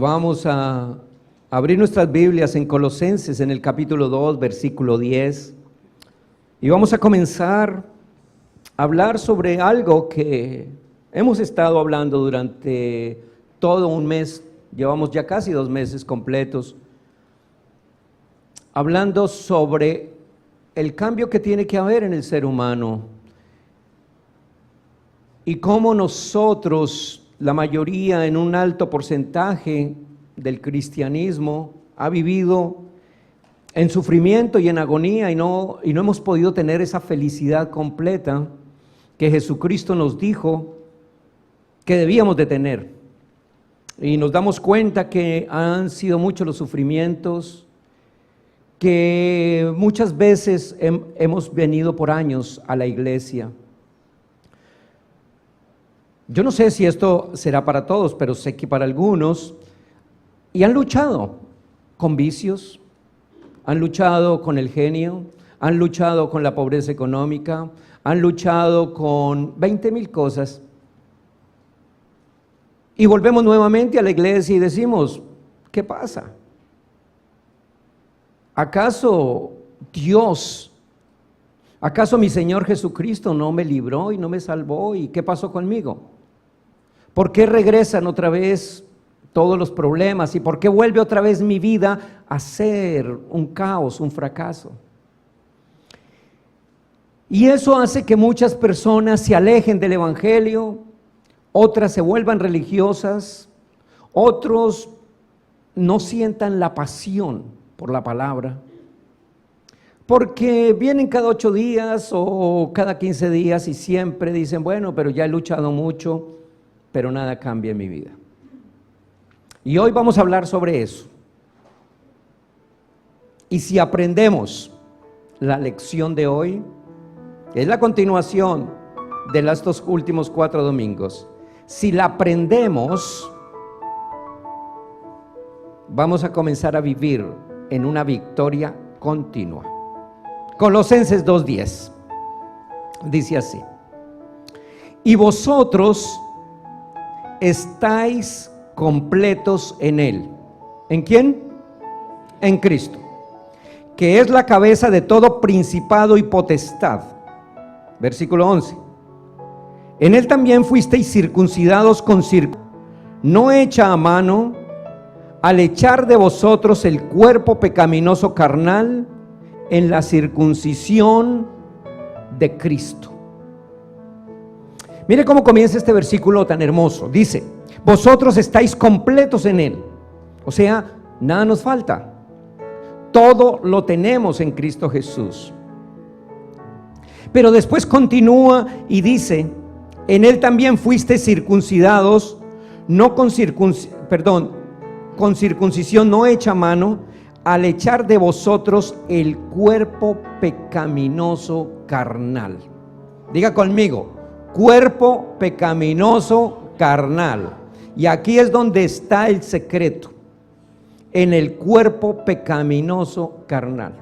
Vamos a abrir nuestras Biblias en Colosenses, en el capítulo 2, versículo 10. Y vamos a comenzar a hablar sobre algo que hemos estado hablando durante todo un mes. Llevamos ya casi 2 meses completos hablando sobre el cambio que tiene que haber en el ser humano y cómo nosotros, la mayoría, en un alto porcentaje del cristianismo, ha vivido en sufrimiento y en agonía y no hemos podido tener esa felicidad completa que Jesucristo nos dijo que debíamos de tener. Y nos damos cuenta que han sido muchos los sufrimientos, que muchas veces hemos venido por años a la iglesia. Yo no sé si esto será para todos, pero sé que para algunos, y han luchado con vicios, han luchado con el genio, han luchado con la pobreza económica, han luchado con 20,000 cosas. Y volvemos nuevamente a la iglesia y decimos, ¿qué pasa? ¿Acaso Dios, acaso mi Señor Jesucristo no me libró y no me salvó? ¿Y qué pasó conmigo? ¿Por qué regresan otra vez todos los problemas? ¿Y por qué vuelve otra vez mi vida a ser un caos, un fracaso? Y eso hace que muchas personas se alejen del Evangelio, otras se vuelvan religiosas, otros no sientan la pasión por la palabra, porque vienen cada 8 días o cada 15 días y siempre dicen, bueno, pero ya he luchado mucho, pero nada cambia en mi vida. Y hoy vamos a hablar sobre eso. Y si aprendemos la lección de hoy, es la continuación de estos últimos 4 domingos, si la aprendemos, vamos a comenzar a vivir en una victoria continua. Colosenses 2:10 dice así: y vosotros estáis completos en Él. ¿En quién? En Cristo, que es la cabeza de todo principado y potestad. Versículo 11: en Él también fuisteis circuncidados con circuncisión no hecha a mano, al echar de vosotros el cuerpo pecaminoso carnal en la circuncisión de Cristo. Mire cómo comienza este versículo tan hermoso. Dice, vosotros estáis completos en Él. O sea, nada nos falta. Todo lo tenemos en Cristo Jesús. Pero después continúa y dice, en Él también fuiste circuncidados, con circuncisión no hecha a mano, al echar de vosotros el cuerpo pecaminoso carnal. Diga conmigo, cuerpo pecaminoso carnal. Y aquí es donde está el secreto, en el cuerpo pecaminoso carnal.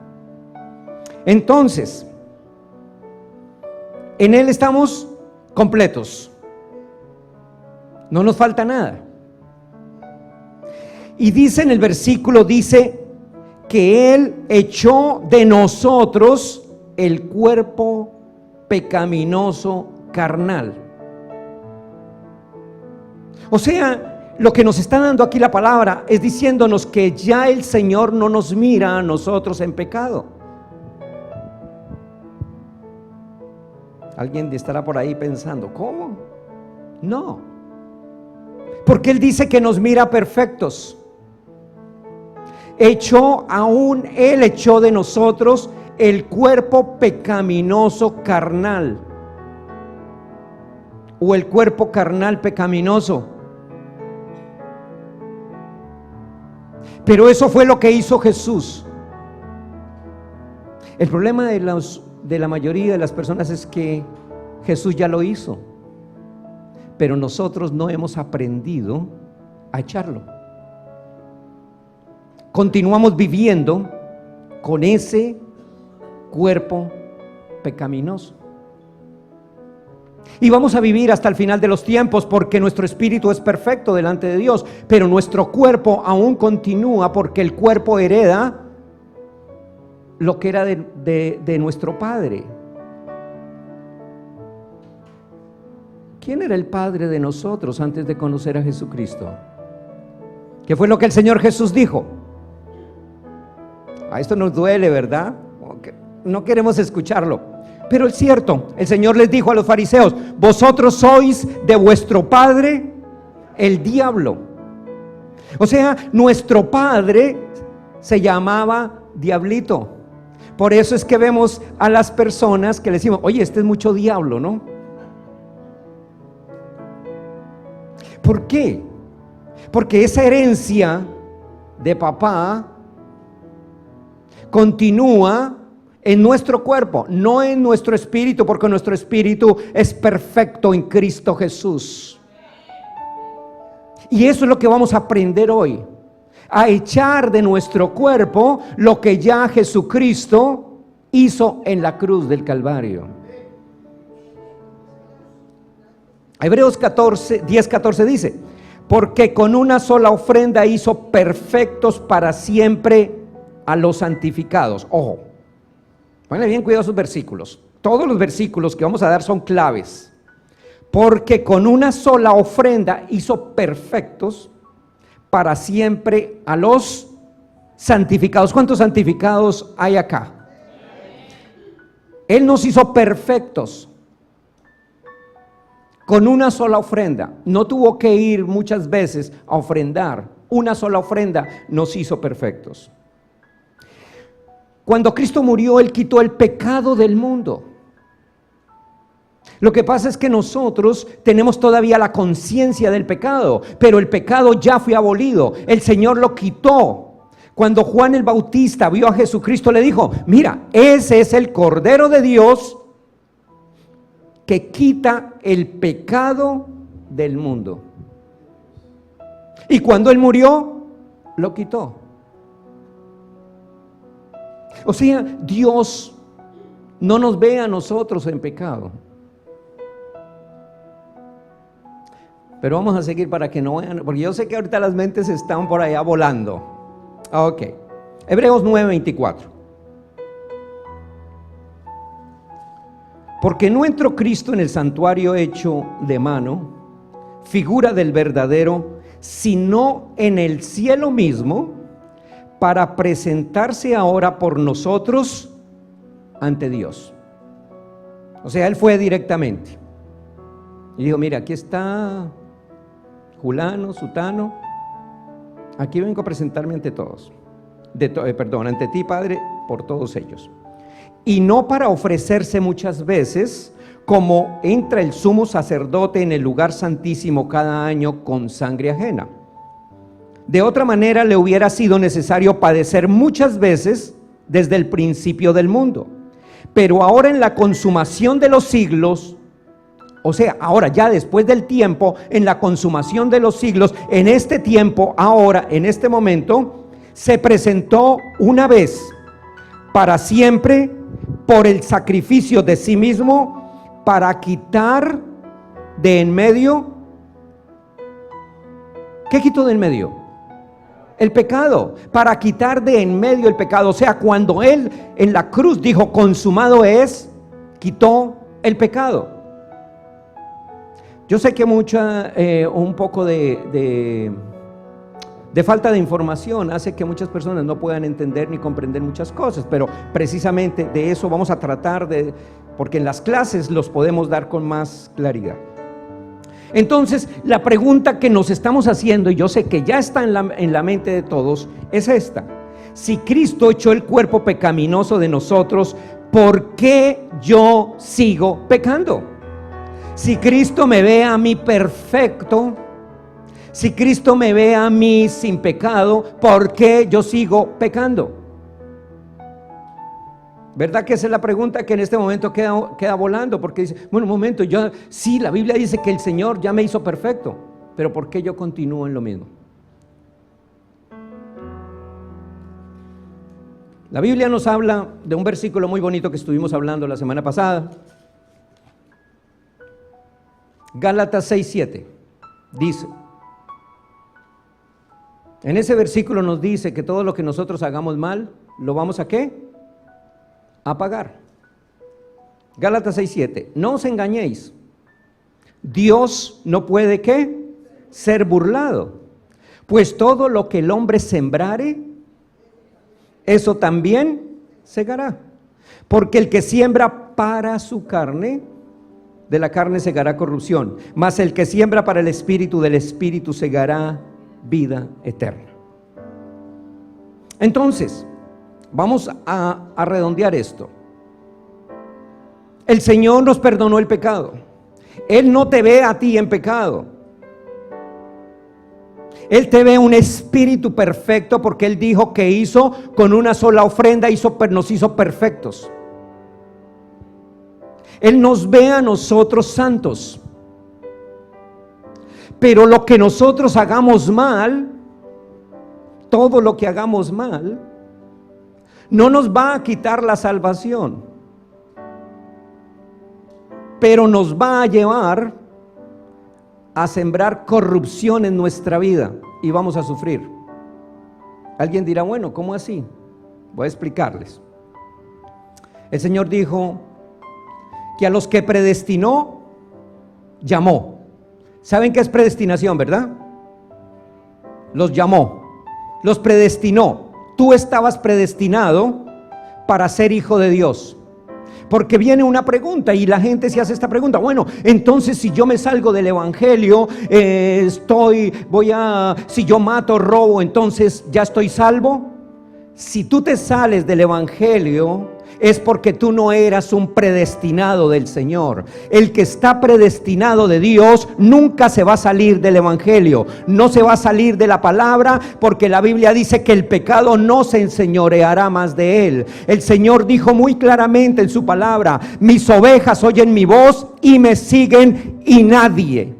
Entonces, en Él estamos completos, no nos falta nada. Y dice en el versículo, dice que Él echó de nosotros el cuerpo pecaminoso carnal. O sea, lo que nos está dando aquí la palabra es diciéndonos que ya el Señor no nos mira a nosotros en pecado. Alguien estará por ahí pensando, ¿cómo? No, porque Él dice que nos mira perfectos. Él echó de nosotros el cuerpo pecaminoso carnal, o el cuerpo carnal pecaminoso. Pero eso fue lo que hizo Jesús. El problema de la mayoría de las personas es que Jesús ya lo hizo, pero nosotros no hemos aprendido a echarlo. Continuamos viviendo con ese cuerpo pecaminoso. Y vamos a vivir hasta el final de los tiempos porque nuestro espíritu es perfecto delante de Dios, pero nuestro cuerpo aún continúa porque el cuerpo hereda lo que era de nuestro Padre. ¿Quién era el Padre de nosotros antes de conocer a Jesucristo? ¿Qué fue lo que el Señor Jesús dijo? A esto nos duele, ¿verdad? No queremos escucharlo. Pero es cierto, el Señor les dijo a los fariseos: vosotros sois de vuestro padre el diablo. O sea, nuestro padre se llamaba Diablito. Por eso es que vemos a las personas que le decimos: oye, este es mucho diablo, ¿no? ¿Por qué? Porque esa herencia de papá continúa en nuestro cuerpo, no en nuestro espíritu, porque nuestro espíritu es perfecto en Cristo Jesús. Y eso es lo que vamos a aprender hoy, a echar de nuestro cuerpo lo que ya Jesucristo hizo en la cruz del Calvario. Hebreos 10:14 dice: porque con una sola ofrenda hizo perfectos para siempre a los santificados. Ojo, ponle bien cuidado a sus versículos. Todos los versículos que vamos a dar son claves. Porque con una sola ofrenda hizo perfectos para siempre a los santificados. ¿Cuántos santificados hay acá? Él nos hizo perfectos con una sola ofrenda. No tuvo que ir muchas veces a ofrendar. Una sola ofrenda nos hizo perfectos. Cuando Cristo murió, Él quitó el pecado del mundo. Lo que pasa es que nosotros tenemos todavía la conciencia del pecado, pero el pecado ya fue abolido. El Señor lo quitó. Cuando Juan el Bautista vio a Jesucristo, le dijo: mira, ese es el Cordero de Dios que quita el pecado del mundo. Y cuando Él murió, lo quitó. O sea, Dios no nos ve a nosotros en pecado. Pero vamos a seguir para que no vean, porque yo sé que ahorita las mentes están por allá volando. Ok, Hebreos 9:24. Porque no entró Cristo en el santuario hecho de mano, figura del verdadero, sino en el cielo mismo, para presentarse ahora por nosotros ante Dios. O sea, Él fue directamente y dijo: mira, aquí está Julano, Sutano, aquí vengo a presentarme ante todos, ante ti, Padre, por todos ellos. Y no para ofrecerse muchas veces, como entra el sumo sacerdote en el lugar santísimo cada año con sangre ajena. De otra manera le hubiera sido necesario padecer muchas veces desde el principio del mundo. Pero ahora, en la consumación de los siglos, o sea, ahora ya después del tiempo, en la consumación de los siglos, en este tiempo, ahora, en este momento, se presentó una vez para siempre por el sacrificio de sí mismo, para quitar de en medio. ¿Qué quitó de en medio? El pecado, para quitar de en medio el pecado. O sea, cuando Él en la cruz dijo: consumado es, quitó el pecado. Yo sé que un poco de falta de información hace que muchas personas no puedan entender ni comprender muchas cosas, pero precisamente de eso vamos a tratar porque en las clases los podemos dar con más claridad. Entonces, la pregunta que nos estamos haciendo, y yo sé que ya está en la mente de todos, es esta: si Cristo echó el cuerpo pecaminoso de nosotros, ¿por qué yo sigo pecando? Si Cristo me ve a mí perfecto, si Cristo me ve a mí sin pecado, ¿por qué yo sigo pecando? ¿Verdad que esa es la pregunta que en este momento queda volando? Porque dice: bueno, un momento, sí, la Biblia dice que el Señor ya me hizo perfecto, pero ¿por qué yo continúo en lo mismo? La Biblia nos habla de un versículo muy bonito que estuvimos hablando la semana pasada. Gálatas 6:7 dice, en ese versículo nos dice que todo lo que nosotros hagamos mal, ¿lo vamos a qué? A pagar. Gálatas 6:7, no os engañéis, Dios no puede ¿qué? Ser burlado, pues todo lo que el hombre sembrare, eso también segará, porque el que siembra para su carne, de la carne segará corrupción, mas el que siembra para el Espíritu, del Espíritu segará vida eterna. Entonces, vamos a redondear esto. El Señor nos perdonó el pecado. Él no te ve a ti en pecado. Él te ve un espíritu perfecto, porque Él dijo que hizo con una sola ofrenda, nos hizo perfectos. Él nos ve a nosotros santos. Pero lo que nosotros hagamos mal, todo lo que hagamos mal, no nos va a quitar la salvación, pero nos va a llevar a sembrar corrupción en nuestra vida y vamos a sufrir. Alguien dirá, bueno, ¿cómo así? Voy a explicarles. El Señor dijo que a los que predestinó, llamó. ¿Saben qué es predestinación, verdad? Los llamó, los predestinó. Tú estabas predestinado para ser hijo de Dios. Porque viene una pregunta y la gente se hace esta pregunta. Bueno, entonces si yo me salgo del evangelio, si yo mato, robo, entonces ya estoy salvo. Si tú te sales del evangelio, es porque tú no eras un predestinado del Señor. El que está predestinado de Dios nunca se va a salir del evangelio, no se va a salir de la palabra, porque la Biblia dice que el pecado no se enseñoreará más de él. El Señor dijo muy claramente en su palabra: mis ovejas oyen mi voz y me siguen, y nadie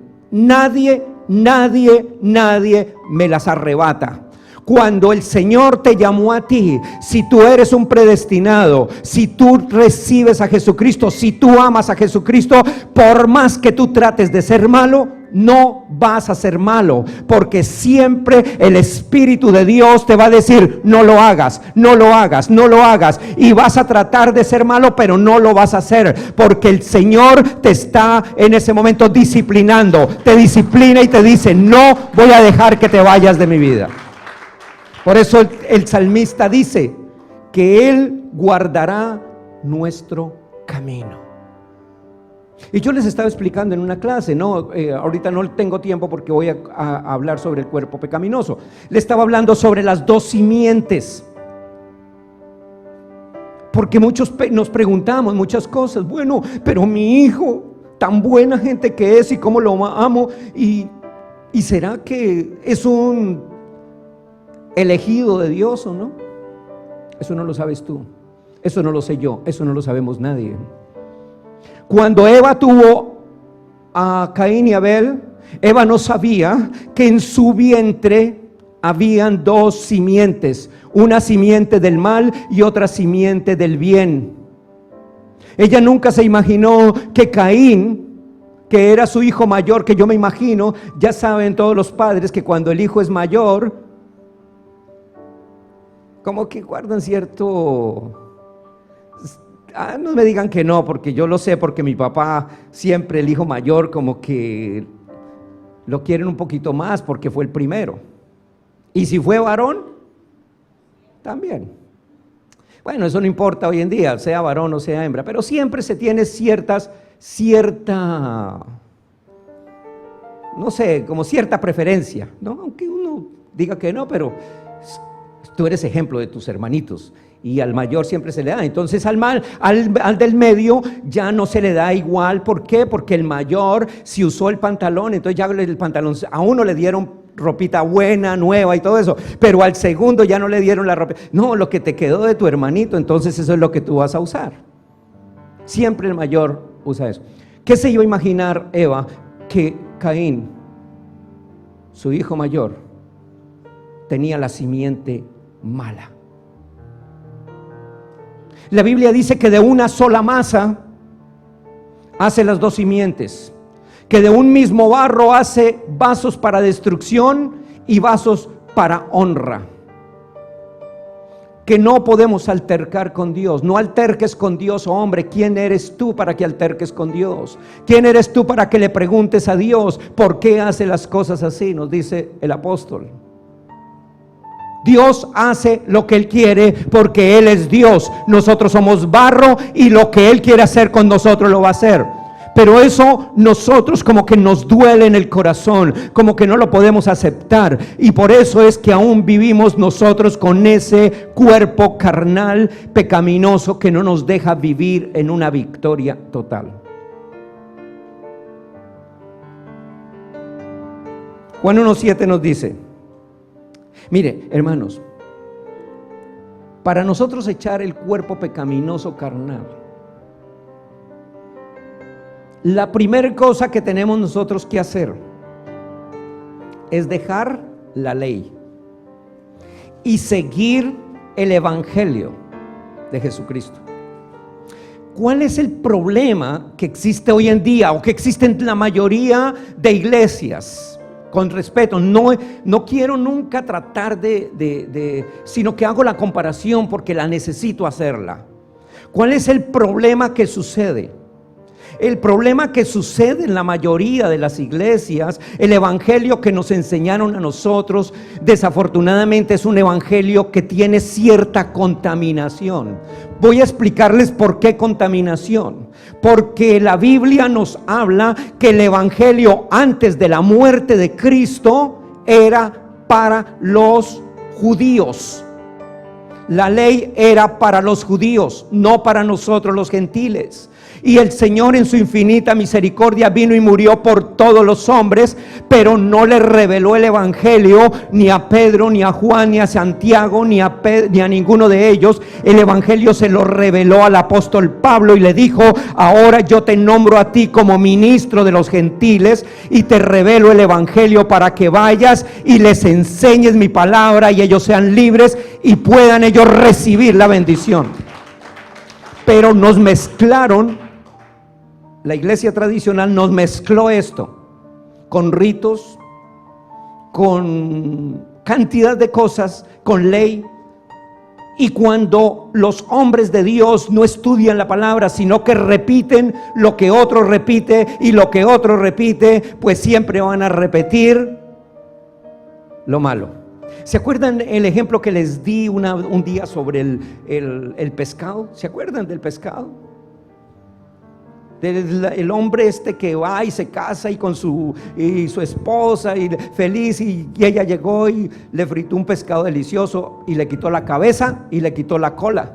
me las arrebata. Cuando el Señor te llamó a ti, si tú eres un predestinado, si tú recibes a Jesucristo, si tú amas a Jesucristo, por más que tú trates de ser malo, no vas a ser malo, porque siempre el Espíritu de Dios te va a decir: no lo hagas, no lo hagas, no lo hagas, y vas a tratar de ser malo, pero no lo vas a hacer, porque el Señor te está en ese momento disciplinando, te disciplina y te dice: no voy a dejar que te vayas de mi vida. Por eso el salmista dice que Él guardará nuestro camino. Y yo les estaba explicando en una clase, ahorita no tengo tiempo porque voy a hablar sobre el cuerpo pecaminoso. Le estaba hablando sobre las dos simientes. Porque muchos nos preguntamos muchas cosas. Bueno, pero mi hijo, tan buena gente que es y cómo lo amo, y ¿será que es un elegido de Dios o no? Eso no lo sabes tú, eso no lo sé yo, eso no lo sabemos nadie. Cuando Eva tuvo a Caín y Abel, Eva no sabía que en su vientre habían dos simientes, una simiente del mal y otra simiente del bien. Ella nunca se imaginó que Caín, que era su hijo mayor, que yo me imagino, ya saben todos los padres que cuando el hijo es mayor, como que guardan cierto... no me digan que no, porque yo lo sé, porque mi papá siempre, el hijo mayor, como que lo quieren un poquito más porque fue el primero. Y si fue varón, también. Bueno, eso no importa hoy en día, sea varón o sea hembra, pero siempre se tiene no sé, como cierta preferencia, ¿no? Aunque uno diga que no, pero tú eres ejemplo de tus hermanitos, y al mayor siempre se le da. Entonces al del medio ya no se le da igual. ¿Por qué? Porque el mayor, si usó el pantalón, entonces ya el pantalón, a uno le dieron ropita buena, nueva y todo eso, pero al segundo ya no le dieron la ropa. No, lo que te quedó de tu hermanito, entonces eso es lo que tú vas a usar. Siempre el mayor usa eso. ¿Qué se iba a imaginar Eva? Que Caín, su hijo mayor, tenía la simiente mala. La Biblia dice que de una sola masa hace las dos simientes, que de un mismo barro hace vasos para destrucción y vasos para honra. Que no podemos altercar con Dios. No alterques con Dios, oh hombre. ¿Quién eres tú para que alterques con Dios? ¿Quién eres tú para que le preguntes a Dios por qué hace las cosas así? Nos dice el apóstol. Dios hace lo que Él quiere porque Él es Dios. Nosotros somos barro y lo que Él quiere hacer con nosotros lo va a hacer. Pero eso nosotros como que nos duele en el corazón, como que no lo podemos aceptar, y por eso es que aún vivimos nosotros con ese cuerpo carnal pecaminoso que no nos deja vivir en una victoria total. Juan 1:7 nos dice, mire, hermanos, para nosotros echar el cuerpo pecaminoso carnal, la primera cosa que tenemos nosotros que hacer es dejar la ley y seguir el evangelio de Jesucristo. ¿Cuál es el problema que existe hoy en día o que existe en la mayoría de iglesias? Con respeto, no quiero nunca tratar sino que hago la comparación porque la necesito hacerla. ¿Cuál es el problema que sucede? El problema que sucede en la mayoría de las iglesias, el evangelio que nos enseñaron a nosotros, desafortunadamente es un evangelio que tiene cierta contaminación. Voy a explicarles por qué contaminación. Porque la Biblia nos habla que el evangelio antes de la muerte de Cristo era para los judíos. La ley era para los judíos, no para nosotros los gentiles. Y el Señor en su infinita misericordia vino y murió por todos los hombres, pero no le reveló el evangelio ni a Pedro, ni a Juan, ni a Santiago, ni a ninguno de ellos. El evangelio se lo reveló al apóstol Pablo y le dijo: ahora yo te nombro a ti como ministro de los gentiles y te revelo el evangelio para que vayas y les enseñes mi palabra y ellos sean libres y puedan ellos recibir la bendición. Pero nos mezclaron. La iglesia tradicional nos mezcló esto con ritos, con cantidad de cosas, con ley. Y cuando los hombres de Dios no estudian la palabra, sino que repiten lo que otro repite y lo que otro repite, pues siempre van a repetir lo malo. ¿Se acuerdan el ejemplo que les di un día sobre el pescado? ¿Se acuerdan del pescado? El hombre que va y se casa y con su esposa y feliz, y ella llegó y le fritó un pescado delicioso y le quitó la cabeza y le quitó la cola,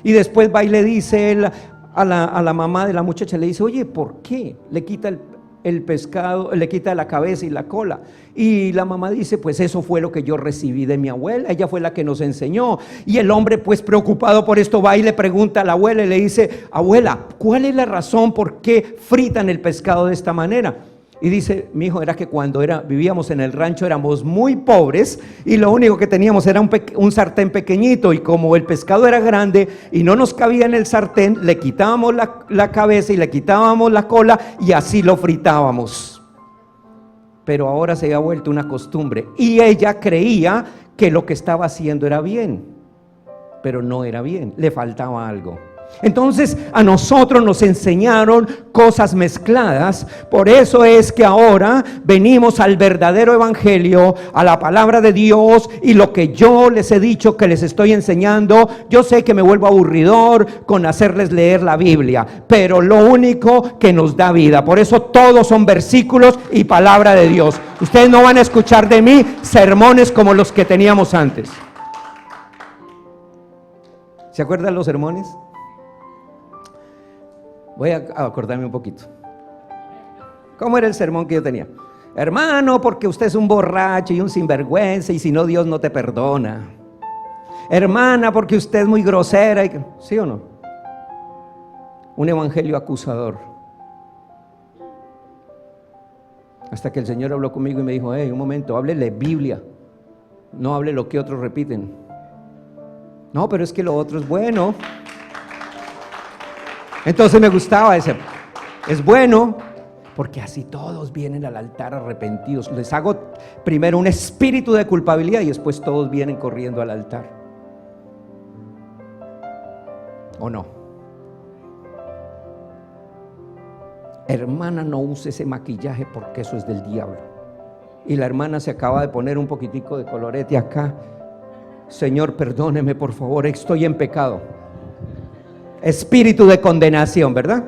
y después va y le dice él a la mamá de la muchacha, le dice: oye, ¿por qué le quita el pescado, le quita la cabeza y la cola? Y la mamá dice: pues eso fue lo que yo recibí de mi abuela, ella fue la que nos enseñó. Y el hombre, pues preocupado por esto, va y le pregunta a la abuela y le dice: abuela, ¿cuál es la razón por qué fritan el pescado de esta manera? Y dice: mi hijo, era que cuando vivíamos en el rancho éramos muy pobres y lo único que teníamos era un sartén pequeñito, y como el pescado era grande y no nos cabía en el sartén, le quitábamos la cabeza y le quitábamos la cola y así lo fritábamos. Pero ahora se había vuelto una costumbre y ella creía que lo que estaba haciendo era bien, pero no era bien, le faltaba algo. Entonces a nosotros nos enseñaron cosas mezcladas. Por eso es que ahora venimos al verdadero evangelio, a la palabra de Dios, y lo que yo les he dicho que les estoy enseñando, yo sé que me vuelvo aburridor con hacerles leer la Biblia, pero lo único que nos da vida. Por eso todos son versículos y palabra de Dios. Ustedes no van a escuchar de mí sermones como los que teníamos antes. ¿Se acuerdan los sermones? Voy a acordarme un poquito. ¿Cómo era el sermón que yo tenía? Hermano, porque usted es un borracho y un sinvergüenza, y si no, Dios no te perdona. Hermana, porque usted es muy grosera. ¿Sí o no? Un evangelio acusador. Hasta que el Señor habló conmigo y me dijo: un momento, háblele Biblia, no hable lo que otros repiten. No, pero es que lo otro es bueno. Entonces me gustaba ese. Es bueno, porque así todos vienen al altar arrepentidos. Les hago primero un espíritu de culpabilidad y después todos vienen corriendo al altar. ¿O no? Hermana, no use ese maquillaje porque eso es del diablo. Y la hermana se acaba de poner un poquitico de colorete acá. Señor, perdóneme por favor, estoy en pecado. Espíritu de condenación, ¿verdad?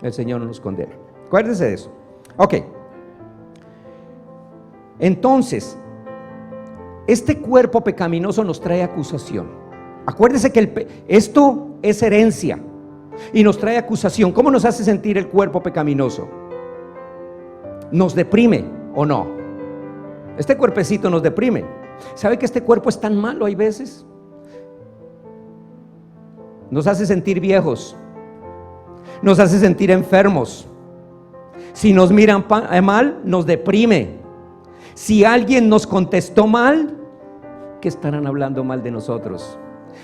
El Señor no nos condena. Acuérdese de eso. Ok. Entonces, este cuerpo pecaminoso nos trae acusación. Acuérdese que esto es herencia y nos trae acusación. ¿Cómo nos hace sentir el cuerpo pecaminoso? ¿Nos deprime o no? Este cuerpecito nos deprime. ¿Sabe que este cuerpo es tan malo hay veces? Nos hace sentir viejos, nos hace sentir enfermos. Si nos miran mal, nos deprime. Si alguien nos contestó mal, ¿qué estarán hablando mal de nosotros?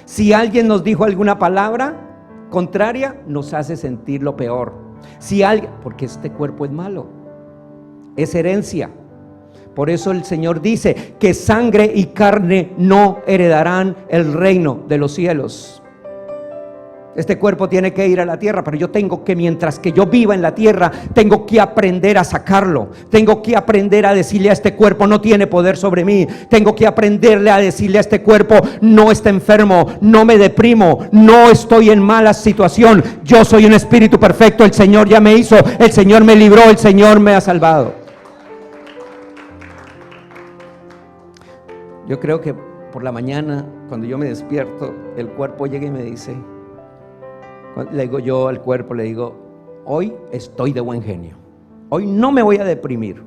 Si alguien nos dijo alguna palabra contraria, nos hace sentir lo peor. Porque este cuerpo es malo, es herencia. Por eso el Señor dice que sangre y carne no heredarán el reino de los cielos. Este cuerpo tiene que ir a la tierra, pero yo tengo que, mientras que yo viva en la tierra, tengo que aprender a sacarlo. Tengo que aprender a decirle a este cuerpo: no tiene poder sobre mí. Tengo que aprenderle a decirle a este cuerpo: no está enfermo, no me deprimo, no estoy en mala situación. Yo soy un espíritu perfecto. El Señor ya me hizo, el Señor me libró, el Señor me ha salvado. Yo creo que por la mañana, cuando yo me despierto, el cuerpo llega y me dice, le digo yo al cuerpo, le digo: hoy estoy de buen genio, hoy no me voy a deprimir.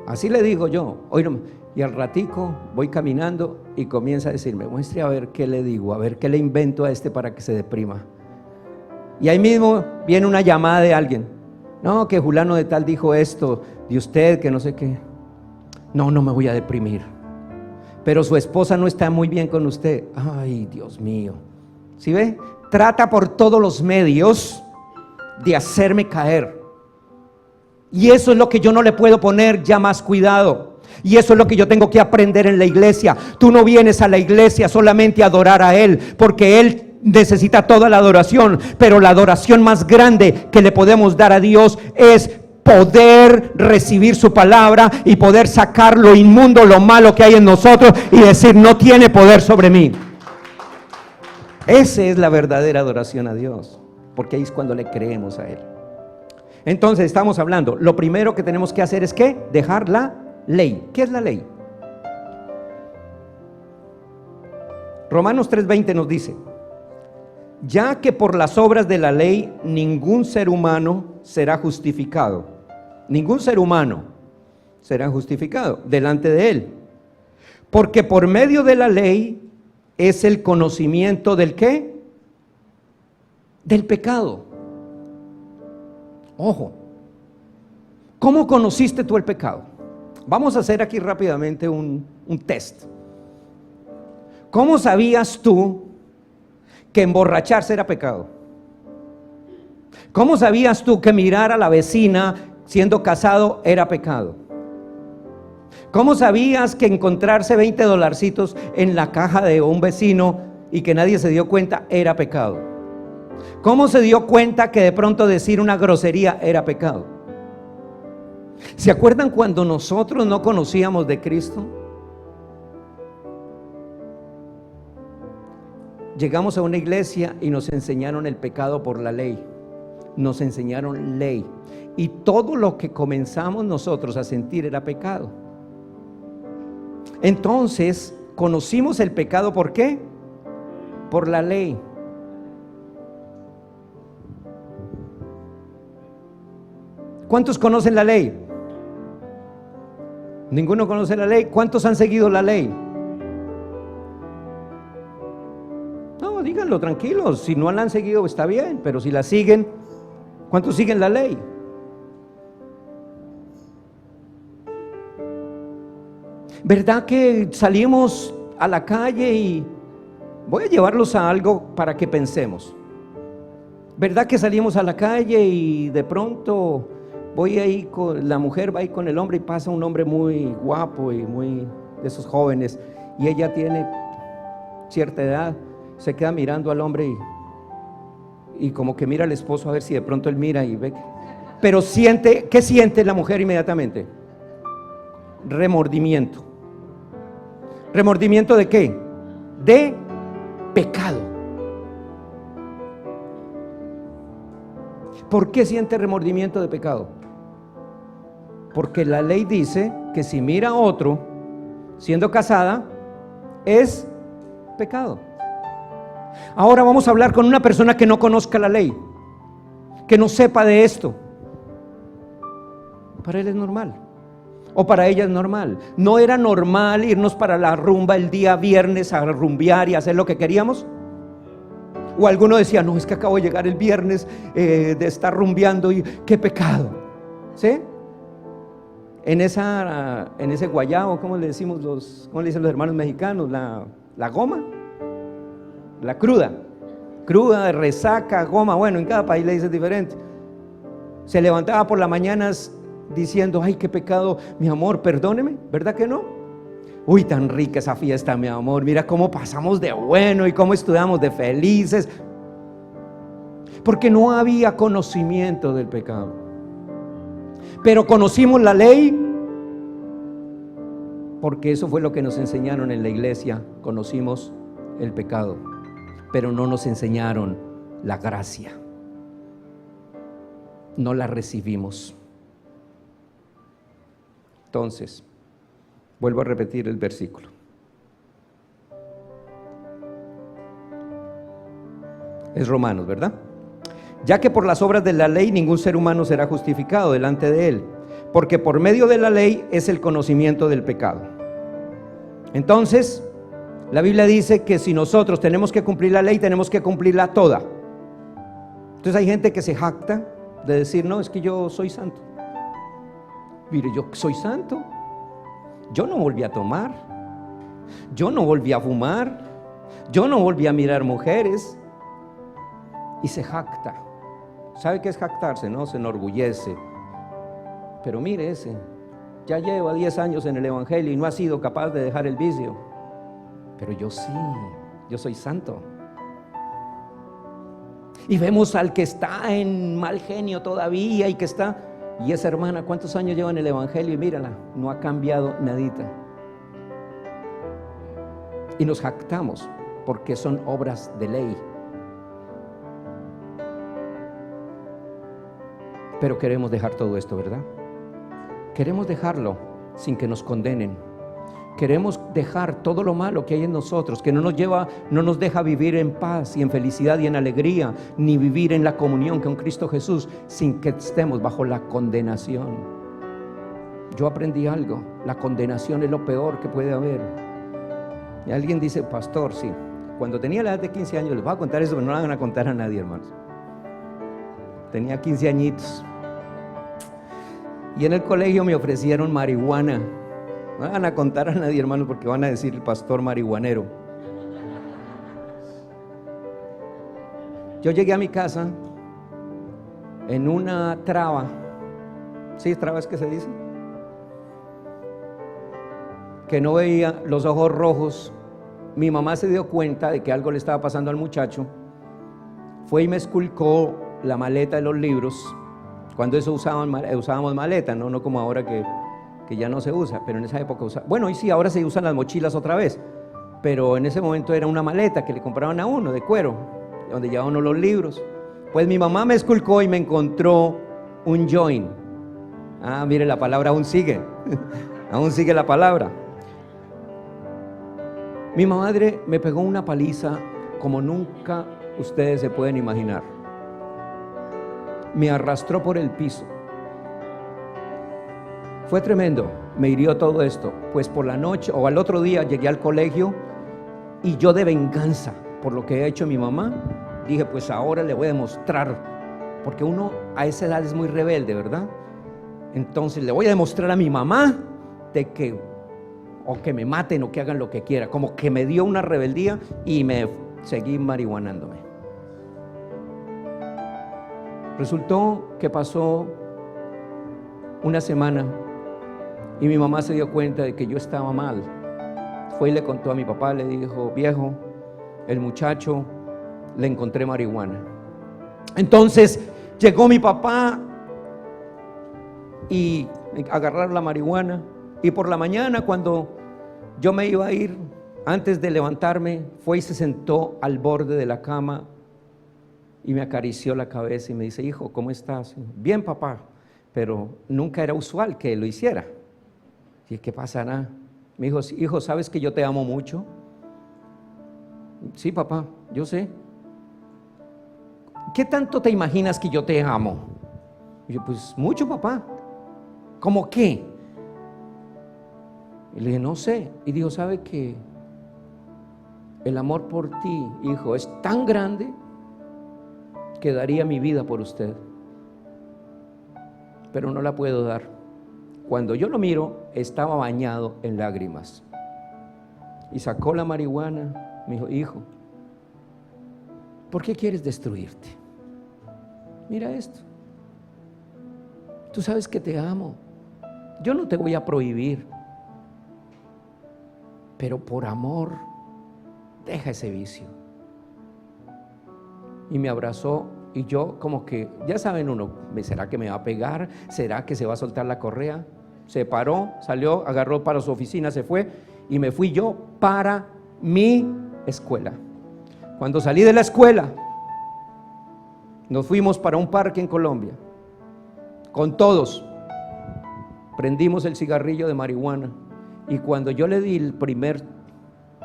Así le digo yo, hoy no. Y al ratico voy caminando y comienza a decirme: muestre a ver qué le digo, a ver qué le invento a este para que se deprima. Y ahí mismo viene una llamada de alguien: no, que fulano de tal dijo esto de usted, que no sé qué. No me voy a deprimir. Pero su esposa no está muy bien con usted. Ay, Dios mío. ¿Sí ve? Trata por todos los medios de hacerme caer. Y eso es lo que yo no le puedo poner ya más cuidado. Y eso es lo que yo tengo que aprender en la iglesia. Tú no vienes a la iglesia solamente a adorar a Él, porque Él necesita toda la adoración. Pero la adoración más grande que le podemos dar a Dios es poder recibir su palabra y poder sacar lo inmundo, lo malo que hay en nosotros y decir: no tiene poder sobre mí. Esa es la verdadera adoración a Dios, porque ahí es cuando le creemos a Él. Entonces estamos hablando, lo primero que tenemos que hacer es ¿qué? Dejar la ley. ¿Qué es la ley? Romanos 3:20 nos dice: ya que por las obras de la ley ningún ser humano será justificado. Ningún ser humano será justificado delante de Él, porque por medio de la ley es el conocimiento del ¿qué? Del pecado. Ojo, ¿cómo conociste tú el pecado? Vamos a hacer aquí rápidamente un test. ¿Cómo sabías tú que emborracharse era pecado? ¿Cómo sabías tú que mirar a la vecina siendo casado era pecado? ¿Cómo sabías que encontrarse 20 dolarcitos en la caja de un vecino y que nadie se dio cuenta era pecado? ¿Cómo se dio cuenta que de pronto decir una grosería era pecado? ¿Se acuerdan cuando nosotros no conocíamos de Cristo? Llegamos a una iglesia y nos enseñaron el pecado por la ley. Nos enseñaron ley. Y todo lo que comenzamos nosotros a sentir era pecado. Entonces, conocimos el pecado, ¿por qué? Por la ley. ¿Cuántos conocen la ley? ¿Ninguno conoce la ley? ¿Cuántos han seguido la ley? No, díganlo tranquilos. Si no la han seguido está bien, pero si la siguen, ¿cuántos siguen la ley? ¿Verdad que salimos a la calle y voy a llevarlos a algo para que pensemos? ¿Verdad que salimos a la calle y de pronto la mujer va ahí con el hombre y pasa un hombre muy guapo y muy de esos jóvenes, y ella tiene cierta edad, se queda mirando al hombre y como que mira al esposo a ver si de pronto él mira y ve, pero ¿qué siente la mujer inmediatamente? Remordimiento. ¿Remordimiento de qué? De pecado. ¿Por qué siente remordimiento de pecado? Porque la ley dice que si mira a otro siendo casada, es pecado. Ahora vamos a hablar con una persona que no conozca la ley, que no sepa de esto. Para él es normal, o para ella es normal. No era normal irnos para la rumba el día viernes a rumbear y hacer lo que queríamos. O alguno decía, no, es que acabo de llegar el viernes de estar rumbeando y qué pecado. ¿Sí? En ese guayao, ¿cómo le dicen los hermanos mexicanos? La goma, la cruda, resaca, goma. Bueno, en cada país le dicen diferente. Se levantaba por las mañanas diciendo, ay, qué pecado, mi amor, perdóneme, ¿verdad que no? Uy, tan rica esa fiesta, mi amor, mira cómo pasamos de bueno y cómo estudiamos de felices. Porque no había conocimiento del pecado. Pero conocimos la ley, porque eso fue lo que nos enseñaron en la iglesia. Conocimos el pecado, pero no nos enseñaron la gracia. No la recibimos. Entonces, vuelvo a repetir el versículo. Es Romanos, ¿verdad? Ya que por las obras de la ley ningún ser humano será justificado delante de él, porque por medio de la ley es el conocimiento del pecado. Entonces, la Biblia dice que si nosotros tenemos que cumplir la ley, tenemos que cumplirla toda. Entonces hay gente que se jacta de decir, no, es que yo soy santo. Mire, yo soy santo. Yo no volví a tomar, yo no volví a fumar, yo no volví a mirar mujeres. Y se jacta. ¿Sabe qué es jactarse? No, se enorgullece. Pero mire ese, ya lleva 10 años en el evangelio y no ha sido capaz de dejar el vicio. Pero yo sí, yo soy santo. Y vemos al que está en mal genio todavía y esa hermana, ¿cuántos años lleva en el evangelio? Y mírala, no ha cambiado nadita. Y nos jactamos porque son obras de ley. Pero queremos dejar todo esto, ¿verdad? Queremos dejarlo sin que nos condenen. Queremos dejar todo lo malo que hay en nosotros, que no nos deja vivir en paz y en felicidad y en alegría, ni vivir en la comunión con Cristo Jesús, sin que estemos bajo la condenación. Yo aprendí algo: la condenación es lo peor que puede haber. Y alguien dice, pastor, sí, cuando tenía la edad de 15 años, les voy a contar eso, pero no la van a contar a nadie, hermanos. Tenía 15 añitos y en el colegio me ofrecieron marihuana. No van a contar a nadie, hermanos, porque van a decir el pastor marihuanero. Yo llegué a mi casa en una traba. ¿Sí, traba es que se dice? Que no veía, los ojos rojos. Mi mamá se dio cuenta de que algo le estaba pasando al muchacho. Fue y me esculcó la maleta de los libros. Cuando eso usábamos maleta, no como ahora que ya no se usa, pero en esa época bueno, y sí, ahora se usan las mochilas otra vez, pero en ese momento era una maleta que le compraban a uno de cuero, donde llevaban uno los libros. Pues mi mamá me esculcó y me encontró un joint. Mire, la palabra aún sigue aún sigue la palabra. Mi madre me pegó una paliza como nunca ustedes se pueden imaginar. Me arrastró por el piso. Fue tremendo, me hirió todo esto. Pues por la noche o al otro día llegué al colegio y yo, de venganza por lo que ha hecho mi mamá, dije, pues ahora le voy a demostrar, porque uno a esa edad es muy rebelde, ¿verdad? Entonces le voy a demostrar a mi mamá de que o que me maten o que hagan lo que quiera. Como que me dio una rebeldía y me seguí marihuanándome. Resultó que pasó una semana y mi mamá se dio cuenta de que yo estaba mal. Fue y le contó a mi papá, le dijo: viejo, el muchacho le encontré marihuana. Entonces llegó mi papá y agarraron la marihuana, y por la mañana, cuando yo me iba a ir, antes de levantarme, fue y se sentó al borde de la cama y me acarició la cabeza y me dice: hijo, ¿cómo estás? Bien, papá. Pero nunca era usual que lo hiciera. ¿Y qué pasará? Me dijo: hijo, ¿sabes que yo te amo mucho? Sí, papá, yo sé. ¿Qué tanto te imaginas que yo te amo? Y yo: pues mucho, papá. ¿Cómo qué? Y le dije: no sé. Y dijo: ¿sabe qué? El amor por ti, hijo, es tan grande que daría mi vida por usted, pero no la puedo dar. Cuando yo lo miro, estaba bañado en lágrimas. Y sacó la marihuana. Me dijo: hijo, ¿por qué quieres destruirte? Mira esto. Tú sabes que te amo. Yo no te voy a prohibir, pero por amor, deja ese vicio. Y me abrazó, y yo como que, ya saben uno, ¿será que me va a pegar? ¿Será que se va a soltar la correa? Se paró, salió, agarró para su oficina, se fue, y me fui yo para mi escuela. Cuando salí de la escuela, nos fuimos para un parque en Colombia, con todos, prendimos el cigarrillo de marihuana, y cuando yo le di el primer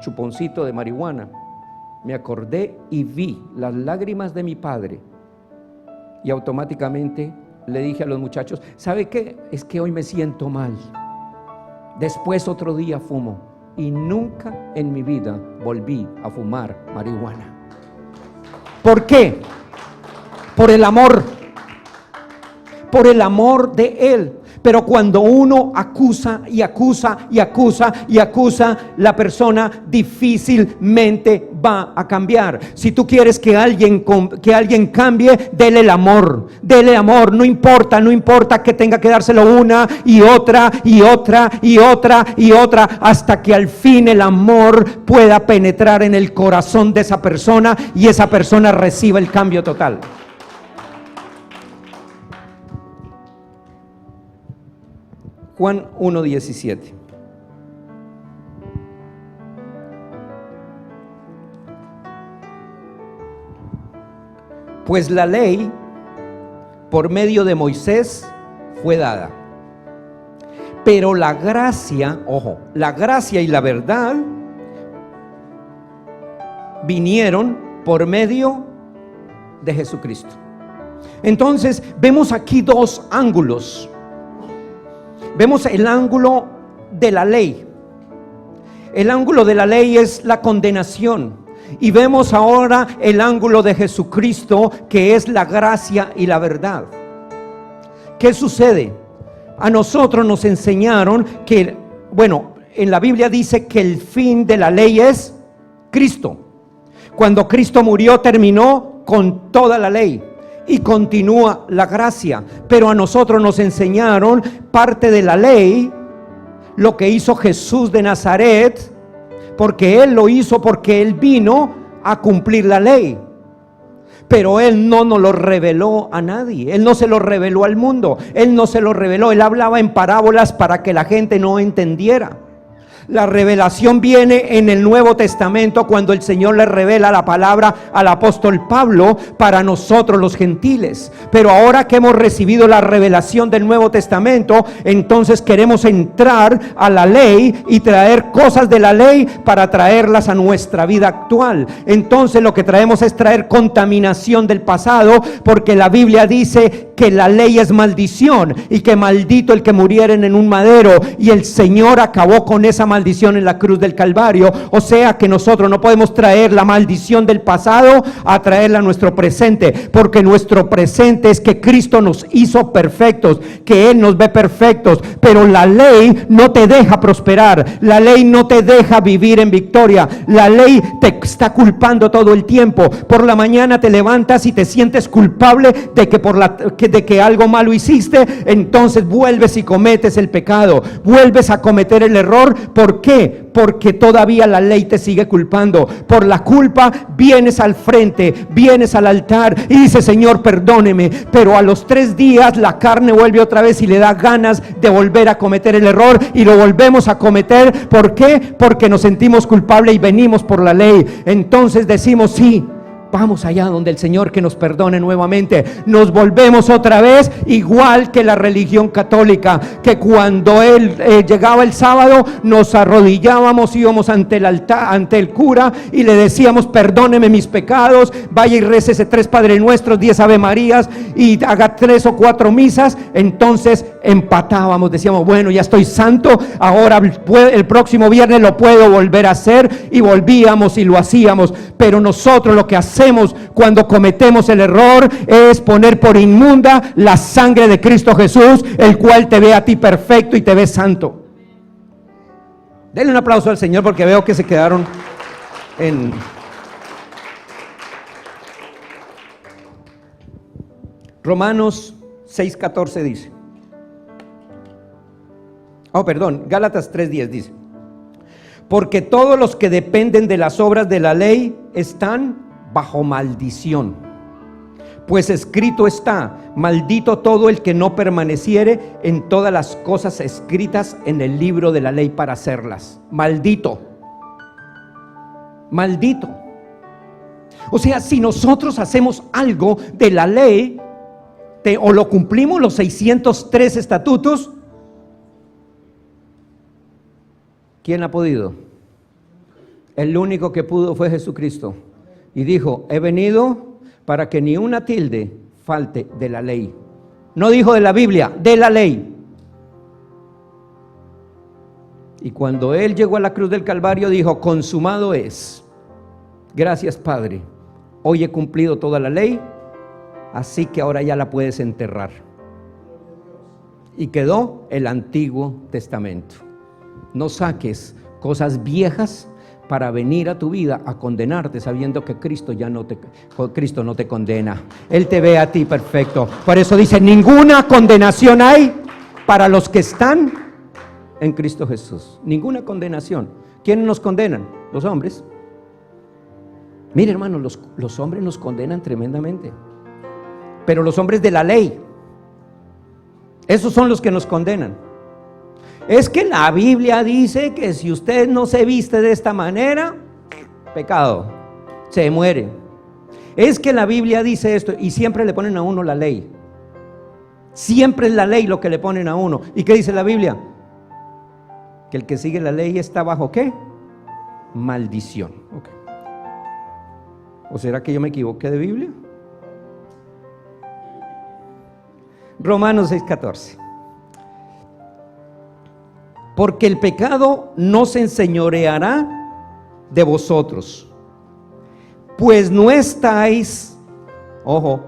chuponcito de marihuana, me acordé y vi las lágrimas de mi padre, y automáticamente le dije a los muchachos: ¿sabe qué? Es que hoy me siento mal. Después otro día fumo, y nunca en mi vida volví a fumar marihuana. ¿Por qué? Por el amor de Él. Pero cuando uno acusa y acusa y acusa y acusa, la persona difícilmente va a cambiar. Si tú quieres que alguien cambie, dele el amor, dele amor. No importa que tenga que dárselo una y otra y otra y otra y otra, hasta que al fin el amor pueda penetrar en el corazón de esa persona y esa persona reciba el cambio total. Juan 1:17. Pues la ley por medio de Moisés fue dada, pero la gracia, ojo, la gracia y la verdad vinieron por medio de Jesucristo. Entonces vemos aquí dos ángulos. Vemos el ángulo de la ley. El ángulo de la ley es la condenación. Y vemos ahora el ángulo de Jesucristo, que es la gracia y la verdad. ¿Qué sucede? A nosotros nos enseñaron que, en la Biblia dice que el fin de la ley es Cristo. Cuando Cristo murió, terminó con toda la ley. Y continúa la gracia, pero a nosotros nos enseñaron parte de la ley, lo que hizo Jesús de Nazaret, porque Él lo hizo, porque Él vino a cumplir la ley. Pero Él no nos lo reveló a nadie, Él no se lo reveló al mundo, Él no se lo reveló, Él hablaba en parábolas para que la gente no entendiera. La revelación viene en el Nuevo Testamento, cuando el Señor le revela la palabra al apóstol Pablo para nosotros los gentiles. Pero ahora que hemos recibido la revelación del Nuevo Testamento, entonces queremos entrar a la ley y traer cosas de la ley para traerlas a nuestra vida actual. Entonces lo que traemos es traer contaminación del pasado, porque la Biblia dice que la ley es maldición y que maldito el que murieren en un madero, y el Señor acabó con esa maldición maldición en la cruz del Calvario. O sea que nosotros no podemos traer la maldición del pasado a traerla a nuestro presente, porque nuestro presente es que Cristo nos hizo perfectos, que Él nos ve perfectos. Pero la ley no te deja prosperar, la ley no te deja vivir en victoria, la ley te está culpando todo el tiempo. Por la mañana te levantas y te sientes culpable de que algo malo hiciste, entonces vuelves y cometes el pecado, vuelves a cometer el error. ¿Por qué? Porque todavía la ley te sigue culpando. Por la culpa vienes al frente, vienes al altar y dices: Señor, perdóneme. Pero a los 3 días la carne vuelve otra vez y le da ganas de volver a cometer el error, y lo volvemos a cometer. ¿Por qué? Porque nos sentimos culpables y venimos por la ley. Entonces decimos: sí, vamos allá donde el Señor, que nos perdone nuevamente. Nos volvemos otra vez igual que la religión católica, que cuando llegaba el sábado nos arrodillábamos, íbamos ante el altar, ante el cura, y le decíamos: perdóneme mis pecados, vaya y récese 3 Padre Nuestros, 10 Ave Marías y haga 3 o 4 misas. Entonces empatábamos, decíamos: bueno, ya estoy santo, ahora el próximo viernes lo puedo volver a hacer, y volvíamos y lo hacíamos. Pero nosotros lo que hacemos cuando cometemos el error es poner por inmunda la sangre de Cristo Jesús, el cual te ve a ti perfecto y te ve santo. Denle un aplauso al Señor, porque veo que se quedaron en... Romanos 6:14 dice, Gálatas 3:10 dice: porque todos los que dependen de las obras de la ley están bajo maldición. Pues escrito está: maldito todo el que no permaneciere en todas las cosas escritas en el libro de la ley para hacerlas. Maldito. Maldito. O sea, si nosotros hacemos algo de la ley, o lo cumplimos los 603 estatutos, ¿quién ha podido? El único que pudo fue Jesucristo. Y dijo: he venido para que ni una tilde falte de la ley. No dijo de la Biblia, de la ley. Y cuando Él llegó a la cruz del Calvario, dijo: consumado es. Gracias, Padre. Hoy he cumplido toda la ley, así que ahora ya la puedes enterrar. Y quedó el Antiguo Testamento. No saques cosas viejas para venir a tu vida a condenarte, sabiendo que Cristo no te condena. Él te ve a ti perfecto. Por eso dice: ninguna condenación hay para los que están en Cristo Jesús. Ninguna condenación. ¿Quiénes nos condenan? Los hombres. Mire, hermano, los hombres nos condenan tremendamente. Pero los hombres de la ley, esos son los que nos condenan. Es que la Biblia dice que si usted no se viste de esta manera, pecado, se muere. Es que la Biblia dice esto, y siempre le ponen a uno la ley. Siempre es la ley lo que le ponen a uno. ¿Y qué dice la Biblia? Que el que sigue la ley está bajo ¿qué? Maldición. Okay. ¿O será que yo me equivoqué de Biblia? Romanos 6:14. Porque el pecado no se enseñoreará de vosotros, pues no estáis, ojo,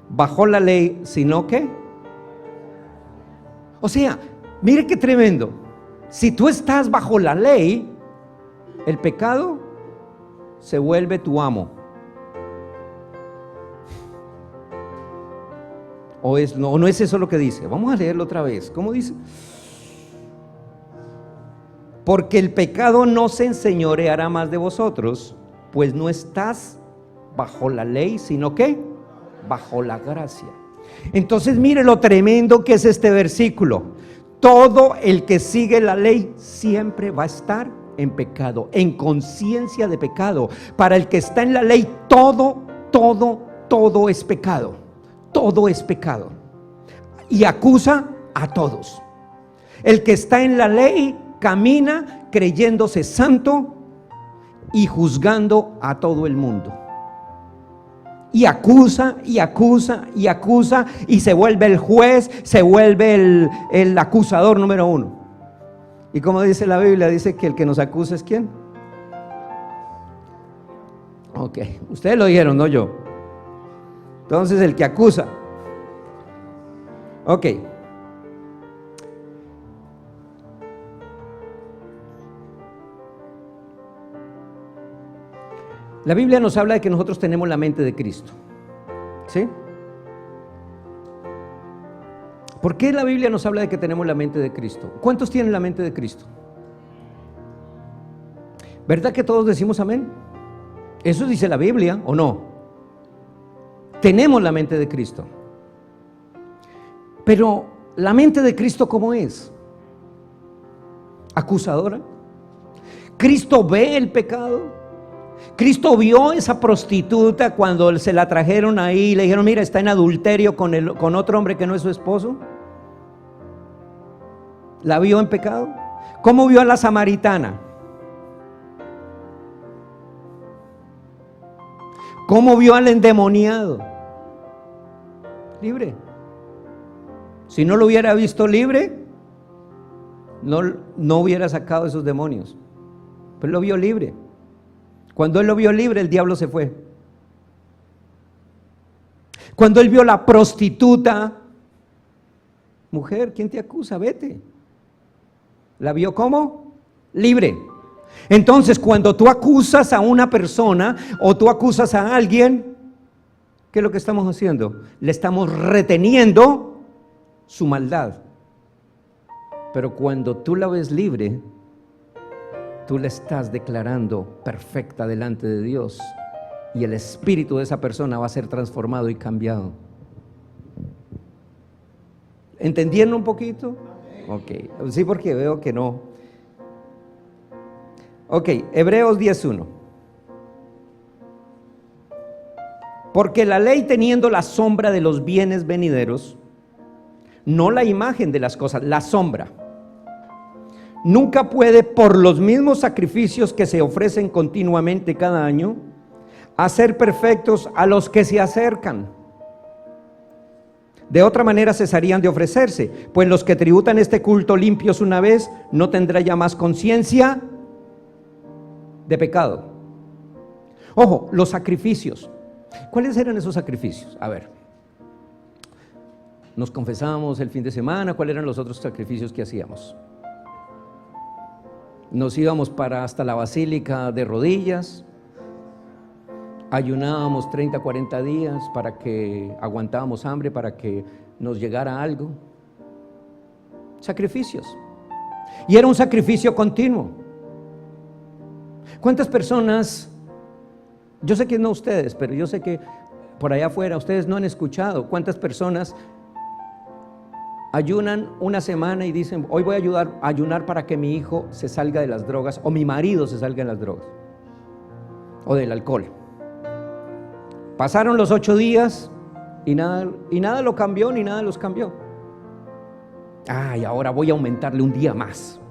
bajo la ley, sino que, o sea, mire qué tremendo. Si tú estás bajo la ley, el pecado se vuelve tu amo. ¿O no es eso lo que dice? Vamos a leerlo otra vez. ¿Cómo dice? Porque el pecado no se enseñoreará más de vosotros, pues no estás bajo la ley, sino que bajo la gracia. Entonces mire lo tremendo que es este versículo. Todo el que sigue la ley siempre va a estar en pecado, en conciencia de pecado. Para el que está en la ley, todo es pecado. Todo es pecado. Y acusa a todos. El que está en la ley camina creyéndose santo y juzgando a todo el mundo. Y acusa, y acusa, y acusa, y se vuelve el juez, se vuelve el acusador número 1. Y como dice la Biblia, dice que el que nos acusa es ¿quién? Ok, ustedes lo dijeron, no yo. Entonces el que acusa. Ok. La Biblia nos habla de que nosotros tenemos la mente de Cristo. ¿Sí? ¿Por qué la Biblia nos habla de que tenemos la mente de Cristo? ¿Cuántos tienen la mente de Cristo? ¿Verdad que todos decimos amén? Eso dice la Biblia, ¿o no? Tenemos la mente de Cristo. Pero la mente de Cristo, ¿cómo es? ¿Acusadora? ¿Cristo ve el pecado? ¿Cristo vio esa prostituta cuando se la trajeron ahí y le dijeron, mira, está en adulterio con otro hombre que no es su esposo? ¿La vio en pecado? ¿Cómo vio a la samaritana? ¿Cómo vio al endemoniado? Libre. Si no lo hubiera visto libre, no hubiera sacado esos demonios. Pero lo vio libre. Cuando él lo vio libre, el diablo se fue. Cuando él vio la prostituta, mujer, ¿quién te acusa? Vete. ¿La vio cómo? Libre. Entonces, cuando tú acusas a una persona o tú acusas a alguien, ¿qué es lo que estamos haciendo? Le estamos reteniendo su maldad. Pero cuando tú la ves libre, tú la estás declarando perfecta delante de Dios y el espíritu de esa persona va a ser transformado y cambiado. ¿Entendieron un poquito? Ok, sí, porque veo que no. Ok, Hebreos 10:1. Porque la ley, teniendo la sombra de los bienes venideros, no la imagen de las cosas, la sombra, nunca puede, por los mismos sacrificios que se ofrecen continuamente cada año, hacer perfectos a los que se acercan. De otra manera cesarían de ofrecerse, pues los que tributan este culto limpios una vez, no tendrán ya más conciencia de pecado. Ojo, los sacrificios. ¿Cuáles eran esos sacrificios? A ver, nos confesábamos el fin de semana. ¿Cuáles eran los otros sacrificios que hacíamos? Nos íbamos hasta la basílica de rodillas, ayunábamos 30, 40 días para que aguantábamos hambre, para que nos llegara algo. Sacrificios. Y era un sacrificio continuo. ¿Cuántas personas, yo sé que no ustedes, pero yo sé que por allá afuera ustedes no han escuchado cuántas personas ayunan una semana y dicen, hoy voy a ayunar para que mi hijo se salga de las drogas o mi marido se salga de las drogas o del alcohol? Pasaron los 8 días y nada lo cambió, ni nada los cambió. Y ahora voy a aumentarle un día más.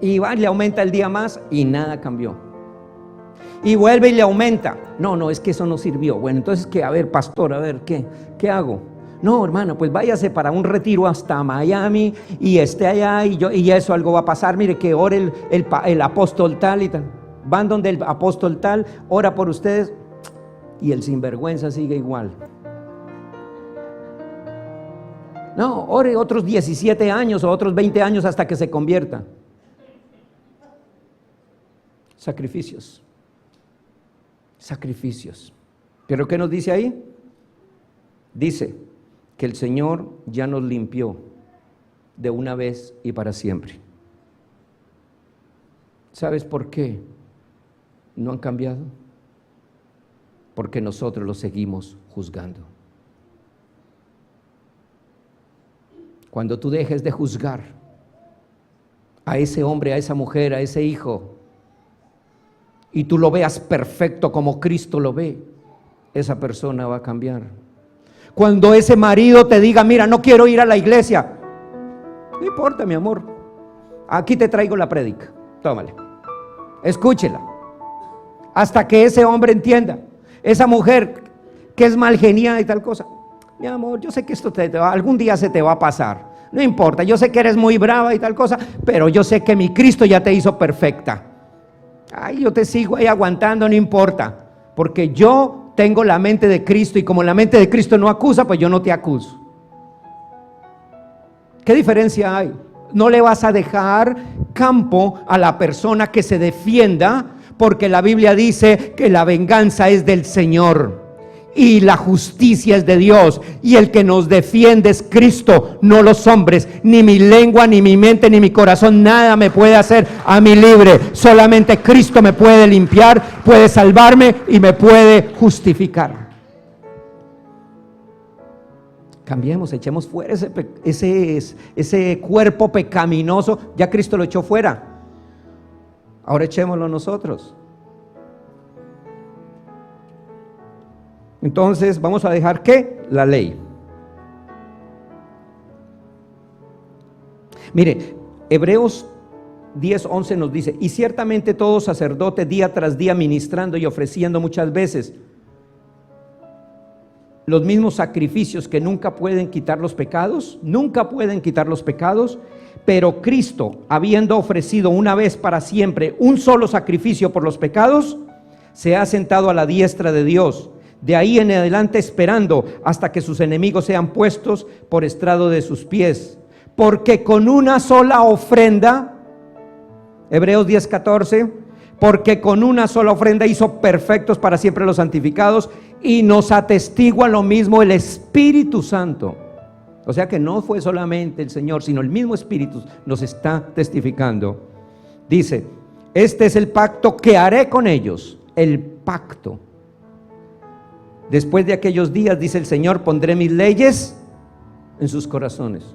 Y va, le aumenta el día más y nada cambió. Y vuelve y le aumenta. No, es que eso no sirvió. Bueno, entonces, ¿qué? A ver, pastor, a ver, ¿qué hago? No, hermano, pues váyase para un retiro hasta Miami y esté allá y eso algo va a pasar. Mire, que ore el apóstol tal y tal. Van donde el apóstol tal, ora por ustedes y el sinvergüenza sigue igual. No, ore otros 17 años o otros 20 años hasta que se convierta. Sacrificios. ¿Pero qué nos dice ahí? Dice que el Señor ya nos limpió de una vez y para siempre. ¿Sabes por qué no han cambiado? Porque nosotros los seguimos juzgando. Cuando tú dejes de juzgar a ese hombre, a esa mujer, a ese hijo, y tú lo veas perfecto como Cristo lo ve, esa persona va a cambiar. Cuando ese marido te diga, mira, no quiero ir a la iglesia, no importa, mi amor, aquí te traigo la prédica, tómale, escúchela, hasta que ese hombre entienda. Esa mujer que es malgeniada y tal cosa, mi amor, yo sé que esto algún día se te va a pasar. No importa, yo sé que eres muy brava y tal cosa, pero yo sé que mi Cristo ya te hizo perfecta. Ay, yo te sigo ahí aguantando, no importa, porque yo tengo la mente de Cristo y como la mente de Cristo no acusa, pues yo no te acuso. ¿Qué diferencia hay? No le vas a dejar campo a la persona que se defienda, porque la Biblia dice que la venganza es del Señor y la justicia es de Dios, y el que nos defiende es Cristo, no los hombres. Ni mi lengua, ni mi mente, ni mi corazón, nada me puede hacer a mí libre. Solamente Cristo me puede limpiar, puede salvarme y me puede justificar. Cambiemos, echemos fuera ese cuerpo pecaminoso. Ya Cristo lo echó fuera, ahora echémoslo nosotros. Entonces vamos a dejar ¿qué? La ley. Mire, Hebreos 10:11 nos dice: y ciertamente todo sacerdote día tras día ministrando y ofreciendo muchas veces los mismos sacrificios que nunca pueden quitar los pecados, pero Cristo, habiendo ofrecido una vez para siempre un solo sacrificio por los pecados, se ha sentado a la diestra de Dios, de ahí en adelante esperando hasta que sus enemigos sean puestos por estrado de sus pies. Porque con una sola ofrenda, Hebreos 10:14, porque con una sola ofrenda hizo perfectos para siempre los santificados, y nos atestigua lo mismo el Espíritu Santo. O sea que no fue solamente el Señor, sino el mismo Espíritu nos está testificando. Dice: este es el pacto que haré con ellos, el pacto. Después de aquellos días, dice el Señor, pondré mis leyes en sus corazones.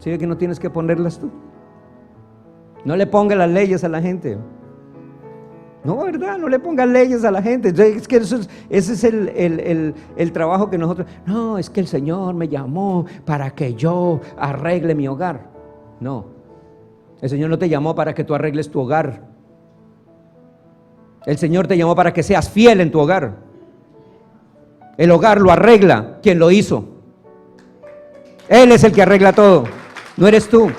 ¿Sí ve que no tienes que ponerlas tú? No le pongas las leyes a la gente. No, ¿verdad? No le pongas leyes a la gente. Es que ese es el trabajo que nosotros... No, es que el Señor me llamó para que yo arregle mi hogar. No, el Señor no te llamó para que tú arregles tu hogar. El Señor te llamó para que seas fiel en tu hogar. El hogar lo arregla quien lo hizo. Él es el que arregla todo, no eres tú.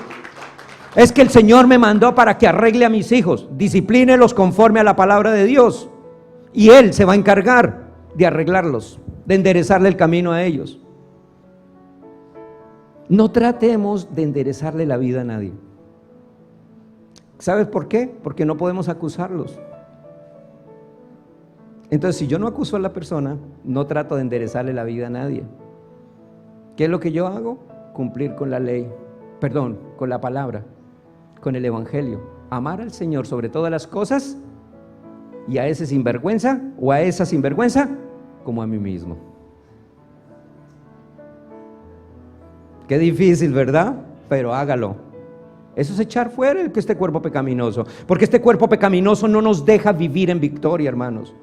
Es que el Señor me mandó para que arregle a mis hijos. Disciplínelos conforme a la palabra de Dios, y Él se va a encargar de arreglarlos, de enderezarle el camino a ellos. No tratemos de enderezarle la vida a nadie. ¿Sabes por qué? Porque no podemos acusarlos. Entonces, si yo no acuso a la persona, no trato de enderezarle la vida a nadie. ¿Qué es lo que yo hago? Cumplir con la ley, con la palabra, con el evangelio. Amar al Señor sobre todas las cosas, y a ese sinvergüenza o a esa sinvergüenza como a mí mismo. Qué difícil, ¿verdad? Pero hágalo. Eso es echar fuera este cuerpo pecaminoso, porque este cuerpo pecaminoso no nos deja vivir en victoria, hermanos.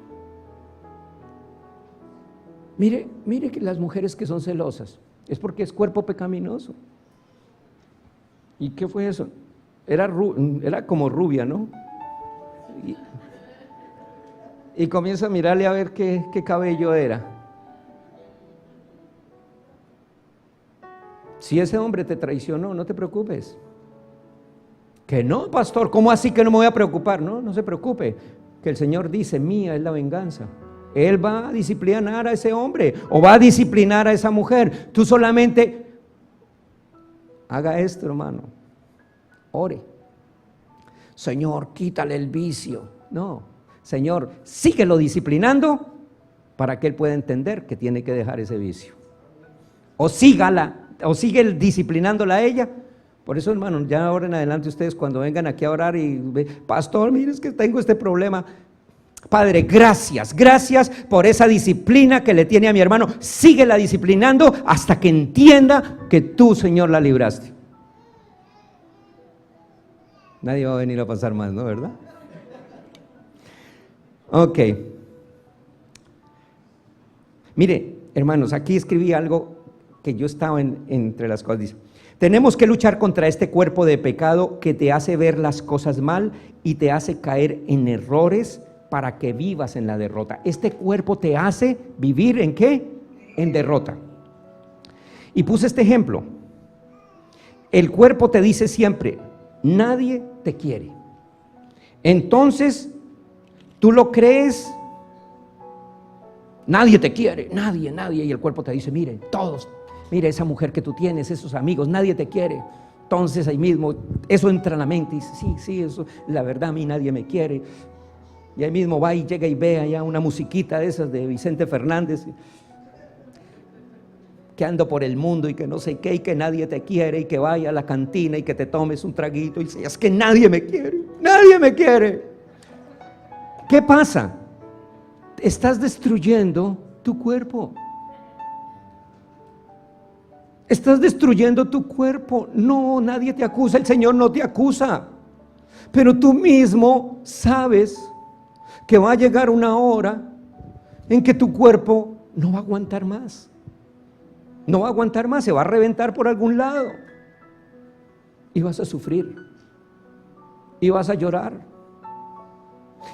Mire que las mujeres que son celosas es porque es cuerpo pecaminoso. ¿Y qué fue eso? Era como rubia, ¿no? Y comienza a mirarle a ver qué cabello era. Si ese hombre te traicionó, no te preocupes. Que no, pastor, ¿cómo así que no me voy a preocupar? No se preocupe, que el Señor dice: mía es la venganza. Él va a disciplinar a ese hombre o va a disciplinar a esa mujer. Tú solamente haga esto, hermano. Ore. Señor, quítale el vicio. No, Señor, síguelo disciplinando para que él pueda entender que tiene que dejar ese vicio. O sigue disciplinándola a ella. Por eso, hermano, ya ahora en adelante ustedes cuando vengan aquí a orar y pastor, mire, es que tengo este problema. Padre, gracias por esa disciplina que le tiene a mi hermano. Síguela disciplinando hasta que entienda que tú, Señor, la libraste. Nadie va a venir a pasar más, ¿no? ¿Verdad? Ok. Mire, hermanos, aquí escribí algo que yo estaba entre las cosas. Dice: tenemos que luchar contra este cuerpo de pecado que te hace ver las cosas mal y te hace caer en errores para que vivas en la derrota. Este cuerpo te hace vivir ¿en qué? En derrota. Y puse este ejemplo. el cuerpo te dice siempre, nadie te quiere. Entonces, tú lo crees, nadie te quiere, nadie, y el cuerpo te dice, mire, todos, mire esa mujer que tú tienes, esos amigos, nadie te quiere. Entonces ahí mismo, eso entra en la mente y dice, sí, eso, la verdad a mí nadie me quiere. Y ahí mismo va y llega y ve allá una musiquita de esas de Vicente Fernández, que ando por el mundo y que no sé qué, y que nadie te quiere, y que vaya a la cantina y que te tomes un traguito y dices, es que nadie me quiere, nadie me quiere. ¿Qué pasa? Estás destruyendo tu cuerpo. Estás destruyendo tu cuerpo. No, nadie te acusa, el Señor no te acusa. Pero tú mismo sabes que va a llegar una hora en que tu cuerpo no va a aguantar más. No va a aguantar más, se va a reventar por algún lado. Y vas a sufrir. Y vas a llorar.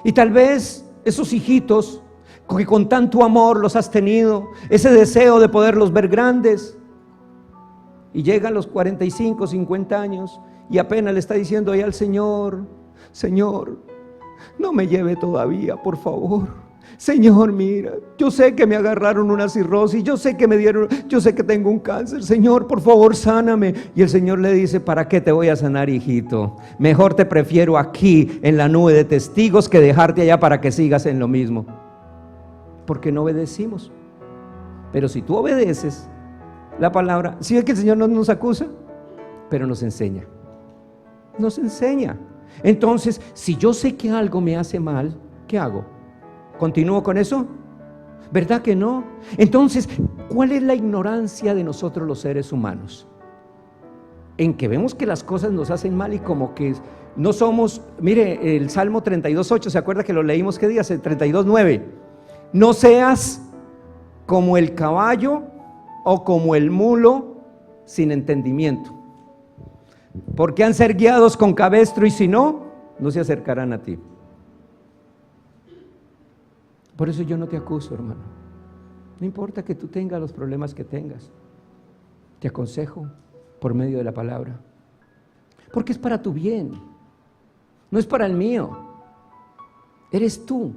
Y tal vez esos hijitos que con tanto amor los has tenido, ese deseo de poderlos ver grandes, y llegan los 45, 50 años y apenas le está diciendo ahí al Señor, Señor, no me lleve todavía, por favor. Señor, mira, yo sé que me agarraron una cirrosis, yo sé que tengo un cáncer, Señor, por favor, sáname. Y el Señor le dice, ¿para qué te voy a sanar, hijito? Mejor te prefiero aquí en la nube de testigos que dejarte allá para que sigas en lo mismo. Porque no obedecimos. Pero si tú obedeces la palabra, ¿sí es que el Señor no nos acusa? Pero nos enseña. Nos enseña. Entonces, si yo sé que algo me hace mal, ¿qué hago? ¿Continúo con eso? ¿Verdad que no? Entonces, ¿cuál es la ignorancia de nosotros los seres humanos? En que vemos que las cosas nos hacen mal y como que no somos, mire, el Salmo 32:8, ¿se acuerda que lo leímos qué día? 32:9. No seas como el caballo o como el mulo sin entendimiento, porque han ser guiados con cabestro y si no, no se acercarán a ti. Por eso yo no te acuso, hermano. No importa que tú tengas los problemas que tengas, te aconsejo por medio de la palabra, porque es para tu bien, no es para el mío. Eres tú,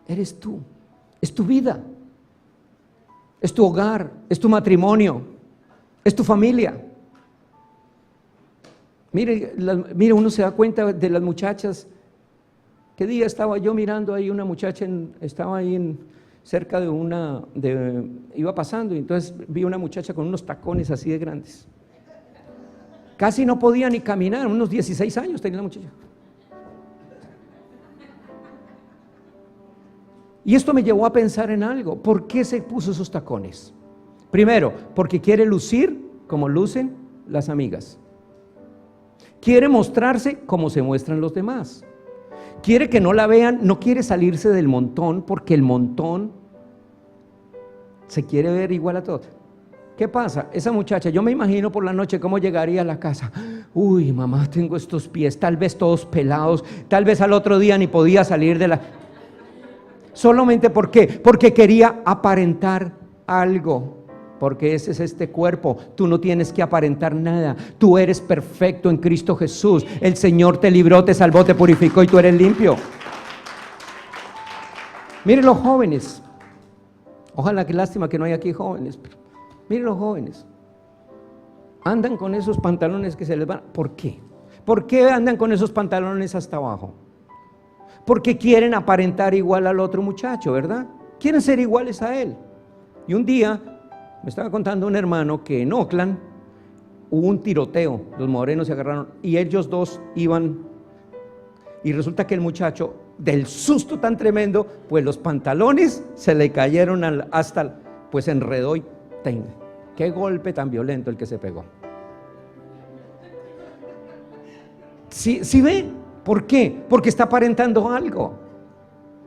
es tu vida, es tu hogar, es tu matrimonio, es tu familia. Mire, uno se da cuenta de las muchachas. ¿Qué día estaba yo mirando ahí una muchacha, estaba ahí cerca de iba pasando y entonces vi una muchacha con unos tacones así de grandes. Casi no podía ni caminar, unos 16 años tenía la muchacha. Y esto me llevó a pensar en algo. ¿Por qué se puso esos tacones? Primero, porque quiere lucir como lucen las amigas. Quiere mostrarse como se muestran los demás. Quiere que no la vean, no quiere salirse del montón, porque el montón se quiere ver igual a todos. ¿Qué pasa? Esa muchacha, yo me imagino por la noche cómo llegaría a la casa. Uy, mamá, tengo estos pies, tal vez todos pelados, tal vez al otro día ni podía salir de la... Solamente ¿por qué? Porque quería aparentar algo. Porque ese es este cuerpo. Tú no tienes que aparentar nada. Tú eres perfecto en Cristo Jesús. El Señor te libró, te salvó, te purificó y tú eres limpio. Miren los jóvenes. Ojalá, qué lástima que no hay aquí jóvenes. Miren los jóvenes. Andan con esos pantalones que se les van. ¿Por qué? ¿Por qué andan con esos pantalones hasta abajo? Porque quieren aparentar igual al otro muchacho, ¿verdad? Quieren ser iguales a él. Y un día me estaba contando un hermano que en Oakland hubo un tiroteo, los morenos se agarraron y ellos dos iban, y resulta que el muchacho, del susto tan tremendo, pues los pantalones se le cayeron pues enredó y qué golpe tan violento el que se pegó. ¿Sí ve? ¿Por qué? Porque está aparentando algo,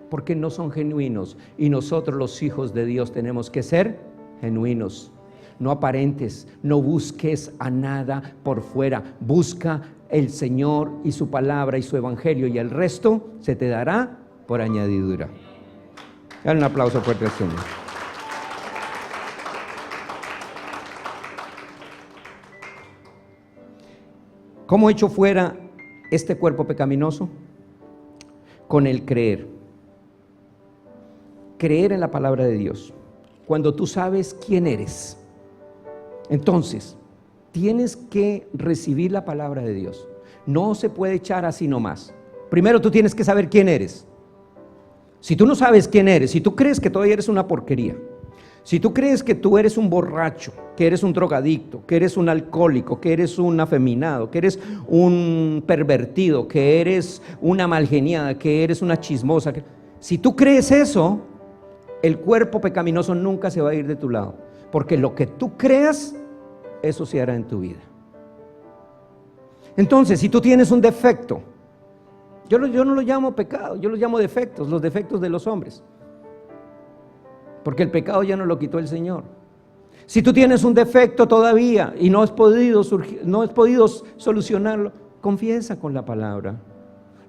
porque no son genuinos, y nosotros los hijos de Dios tenemos que ser genuinos. No aparentes, no busques a nada por fuera, busca el Señor y su palabra y su evangelio, y el resto se te dará por añadidura. Dale un aplauso fuerte al Señor. ¿Cómo echo fuera este cuerpo pecaminoso? Con el creer. Creer en la palabra de Dios. Cuando tú sabes quién eres, entonces tienes que recibir la palabra de Dios. No se puede echar así nomás. Primero tú tienes que saber quién eres. Si tú no sabes quién eres, si tú crees que todavía eres una porquería, si tú crees que tú eres un borracho, que eres un drogadicto, que eres un alcohólico, que eres un afeminado, que eres un pervertido, que eres una malgeniada, que eres una chismosa, si tú crees eso, el cuerpo pecaminoso nunca se va a ir de tu lado, porque lo que tú creas, eso se hará en tu vida. Entonces, si tú tienes un defecto, yo no lo llamo pecado, yo lo llamo defectos, los defectos de los hombres, porque el pecado ya no lo quitó el Señor. Si tú tienes un defecto todavía y no has podido solucionarlo, confiesa con la palabra.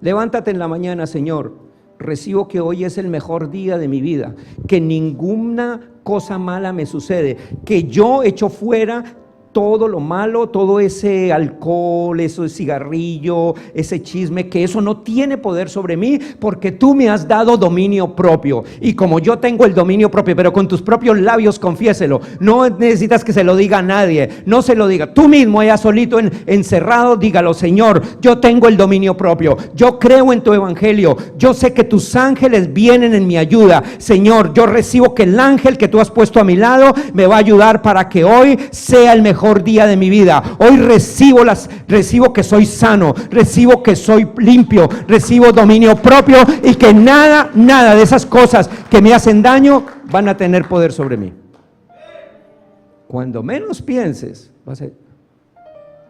Levántate en la mañana: Señor, recibo que hoy es el mejor día de mi vida, que ninguna cosa mala me sucede, que yo echo fuera todo lo malo, todo ese alcohol, ese cigarrillo, ese chisme, que eso no tiene poder sobre mí, porque tú me has dado dominio propio. Y como yo tengo el dominio propio, pero con tus propios labios confiéselo, no necesitas que se lo diga a nadie, no se lo diga, tú mismo allá solito encerrado, dígalo: Señor, yo tengo el dominio propio, yo creo en tu evangelio, yo sé que tus ángeles vienen en mi ayuda. Señor, yo recibo que el ángel que tú has puesto a mi lado me va a ayudar para que hoy sea el mejor día de mi vida. Hoy recibo que soy sano, recibo que soy limpio, recibo dominio propio, y que nada de esas cosas que me hacen daño van a tener poder sobre mí. Cuando menos pienses, vas a decir: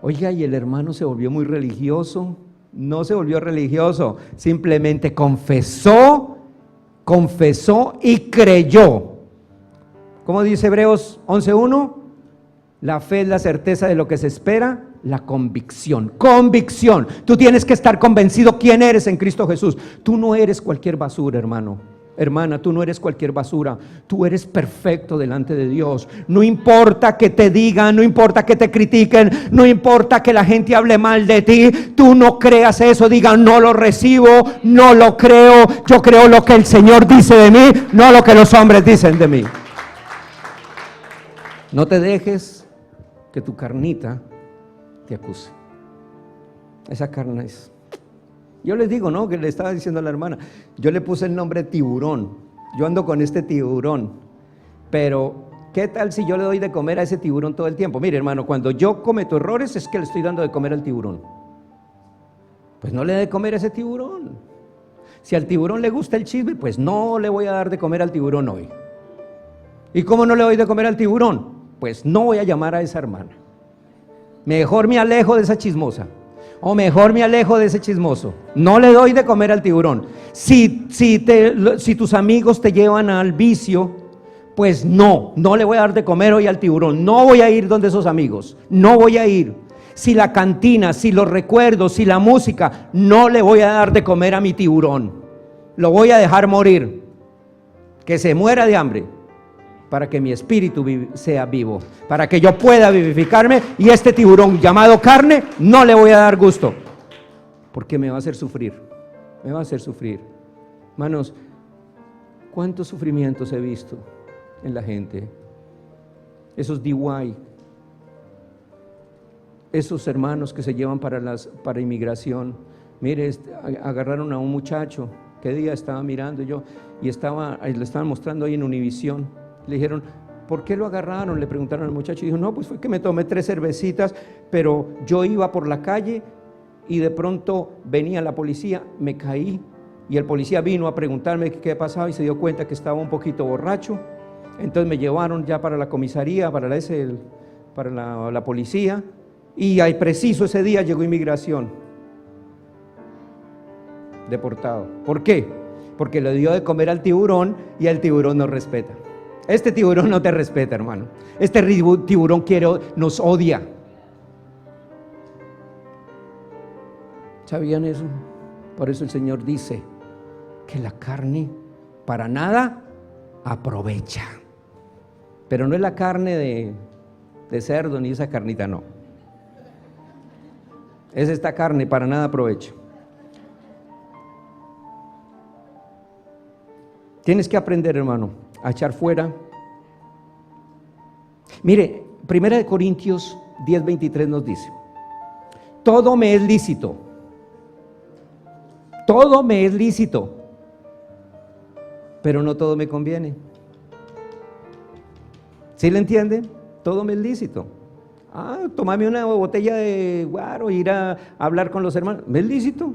oiga, y el hermano se volvió muy religioso. No se volvió religioso, simplemente confesó y creyó. ¿Cómo dice Hebreos 11:1? La fe es la certeza de lo que se espera, la convicción. Convicción. Tú tienes que estar convencido quién eres en Cristo Jesús. Tú no eres cualquier basura, hermano. Hermana, tú no eres cualquier basura. Tú eres perfecto delante de Dios. No importa que te digan, no importa que te critiquen, no importa que la gente hable mal de ti. Tú no creas eso. Digan: no lo recibo, no lo creo. Yo creo lo que el Señor dice de mí, no lo que los hombres dicen de mí. No te dejes que tu carnita te acuse. Esa carne es... Yo les digo, ¿no? Que le estaba diciendo a la hermana, yo le puse el nombre tiburón. Yo ando con este tiburón. Pero, ¿qué tal si yo le doy de comer a ese tiburón todo el tiempo? Mire, hermano, cuando yo cometo errores es que le estoy dando de comer al tiburón. Pues no le dé de comer a ese tiburón. Si al tiburón le gusta el chisme, pues no le voy a dar de comer al tiburón hoy. ¿Y cómo no le doy de comer al tiburón? Pues no voy a llamar a esa hermana. Mejor me alejo de esa chismosa, o mejor me alejo de ese chismoso. No le doy de comer al tiburón. Si tus amigos te llevan al vicio, pues no le voy a dar de comer hoy al tiburón. No voy a ir donde esos amigos, no voy a ir. Si la cantina, si los recuerdos, si la música, no le voy a dar de comer a mi tiburón. Lo voy a dejar morir, que se muera de hambre, para que mi espíritu sea vivo, para que yo pueda vivificarme, y este tiburón llamado carne no le voy a dar gusto, porque me va a hacer sufrir, me va a hacer sufrir. Hermanos, ¿cuántos sufrimientos he visto en la gente? Esos DUI, esos hermanos que se llevan para inmigración. Mire, agarraron a un muchacho, ¿qué día estaba mirando yo? Y le estaban mostrando ahí en Univisión. Le dijeron: ¿por qué lo agarraron? Le preguntaron al muchacho, y dijo: no, pues fue que me tomé 3 cervecitas, pero yo iba por la calle y de pronto venía la policía, me caí, y el policía vino a preguntarme qué pasaba y se dio cuenta que estaba un poquito borracho. Entonces me llevaron ya para la comisaría, para la policía, y ahí preciso ese día llegó inmigración. Deportado. ¿Por qué? Porque le dio de comer al tiburón, y el tiburón no respeta. Este tiburón no te respeta, hermano. Este tiburón nos odia. ¿Sabían eso? Por eso el Señor dice que la carne para nada aprovecha. Pero no es la carne de cerdo ni esa carnita, no. Es esta carne, para nada aprovecha. Tienes que aprender, hermano, a echar fuera. Mire, 1 Corintios 10:23 nos dice: todo me es lícito. Todo me es lícito, pero no todo me conviene. ¿Sí le entiende? Todo me es lícito. Tomarme una botella de guaro, ir a hablar con los hermanos, me es lícito,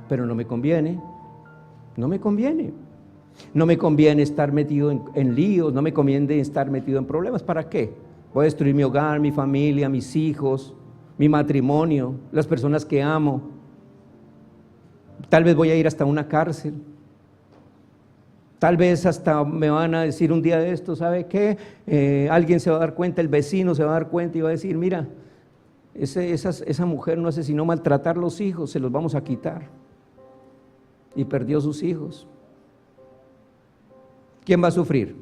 pero no me conviene. No me conviene. No me conviene estar metido en líos, no me conviene estar metido en problemas. ¿Para qué? Voy a destruir mi hogar, mi familia, mis hijos, mi matrimonio, las personas que amo. Tal vez voy a ir hasta una cárcel. Tal vez hasta me van a decir un día de esto, ¿sabe qué? Alguien se va a dar cuenta, el vecino se va a dar cuenta y va a decir: mira, esa mujer no asesinó, maltratar los hijos, se los vamos a quitar. Y perdió sus hijos. ¿Quién va a sufrir?